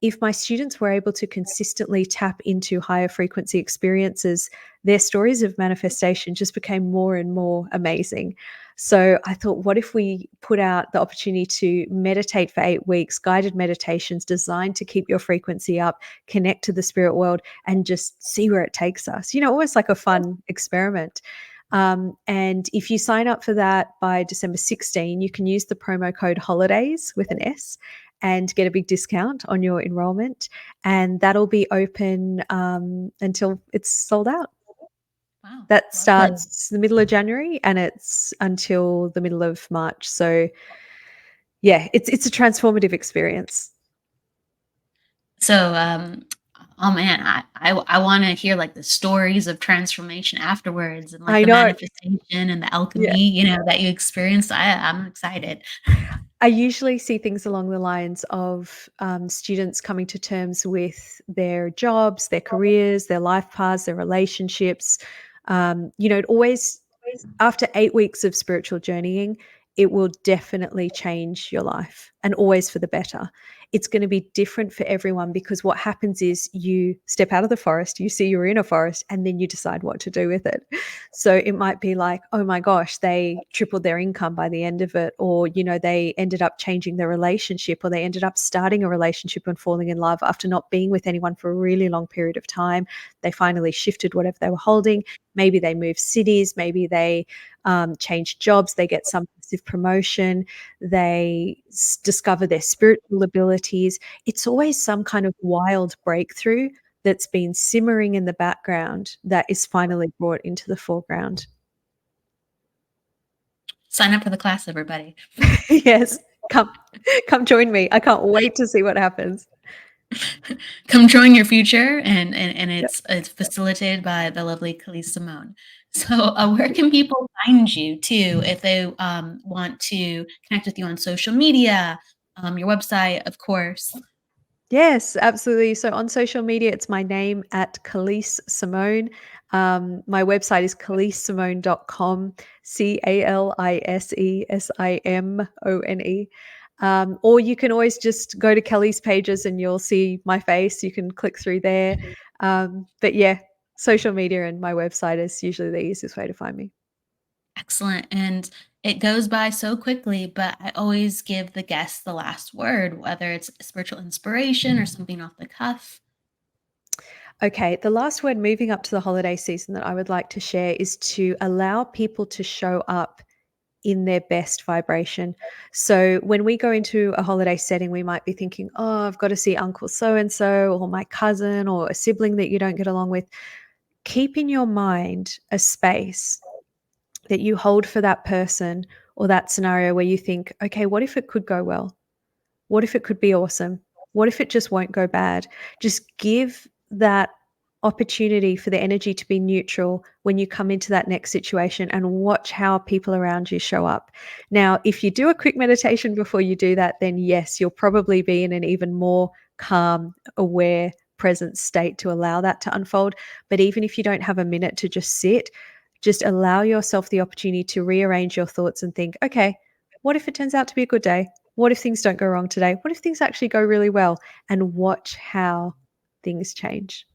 if my students were able to consistently tap into higher frequency experiences, their stories of manifestation just became more and more amazing. So I thought, what if we put out the opportunity to meditate for 8 weeks, guided meditations designed to keep your frequency up, connect to the spirit world, and just see where it takes us? Almost like a fun experiment. And if you sign up for that by December 16, you can use the promo code HOLIDAYS with an S and get a big discount on your enrollment. And that'll be open until it's sold out. Wow, That lovely. starts the middle of January and it's until the middle of March. So yeah, it's a transformative experience. So, oh man, I want to hear like the stories of transformation afterwards, and like I the know. manifestation and the Yeah. alchemy, that you experienced. I'm excited. I usually see things along the lines of students coming to terms with their jobs, their careers, their life paths, their relationships. It always, after 8 weeks of spiritual journeying, it will definitely change your life, and always for the better. it's going to be different for everyone, because what happens is you step out of the forest, you see you're in a forest, and then you decide what to do with it. So it might be like, oh my gosh, they tripled their income by the end of it, or, you know, they ended up changing their relationship, or they ended up starting a relationship and falling in love after not being with anyone for a really long period of time. They finally shifted whatever they were holding. Maybe they moved cities, maybe they change jobs, they get some massive promotion, they discover their spiritual abilities. It's always some kind of wild breakthrough that's been simmering in the background that is finally brought into the foreground. Sign up for the class, everybody. Yes, come join me. I can't wait to see what happens. Come join your future, and it's facilitated by the lovely Calise Simone. So where can people find you too if they want to connect with you on social media, your website, of course? Yes, absolutely. So on social media, it's my name at Calise Simone. My website is calisesimone.com, CaliseSimone. Or you can always just go to Calise pages and you'll see my face. You can click through there. But yeah, social media and my website is usually the easiest way to find me. Excellent. And it goes by so quickly, but I always give the guests the last word, whether it's spiritual inspiration or something off the cuff. Okay, the last word moving up to the holiday season that I would like to share is to allow people to show up in their best vibration. So when we go into a holiday setting, we might be thinking, oh, I've got to see Uncle so and so, or my cousin, or a sibling that you don't get along with. Keep in your mind a space that you hold for that person or that scenario where you think, okay, what if it could go well? What if it could be awesome? What if it just won't go bad? Just give that opportunity for the energy to be neutral when you come into that next situation, and watch how people around you show up. Now, if you do a quick meditation before you do that, then yes, you'll probably be in an even more calm, aware, present state to allow that to unfold. But even if you don't have a minute to just sit, just allow yourself the opportunity to rearrange your thoughts and think, okay, what if it turns out to be a good day? What if things don't go wrong today? What if things actually go really well? And watch how things change.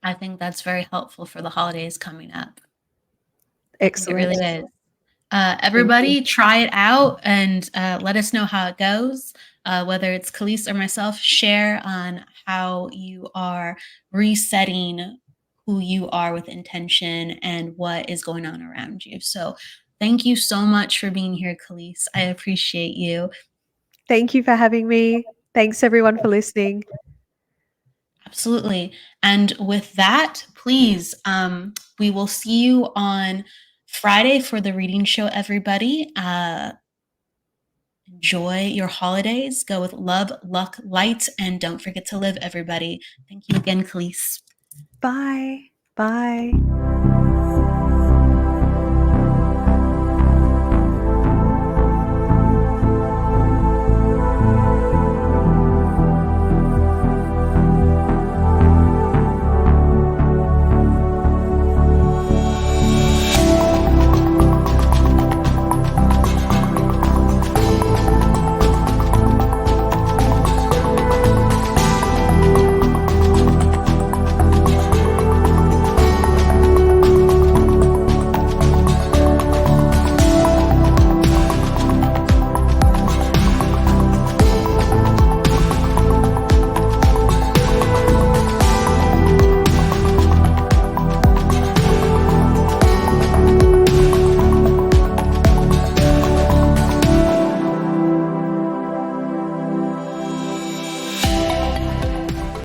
I think that's very helpful for the holidays coming up. Excellent. It really is. Everybody try it out and let us know how it goes. Whether it's Calise or myself, share on how you are resetting who you are with intention and what is going on around you. So thank you so much for being here, Calise. I appreciate you. Thank you for having me. Thanks everyone for listening. Absolutely. And with that, please, we will see you on Friday for the reading show, everybody. Enjoy your holidays. Go with love, luck, light, and don't forget to live, everybody. Thank you again, Calise. Bye. Bye.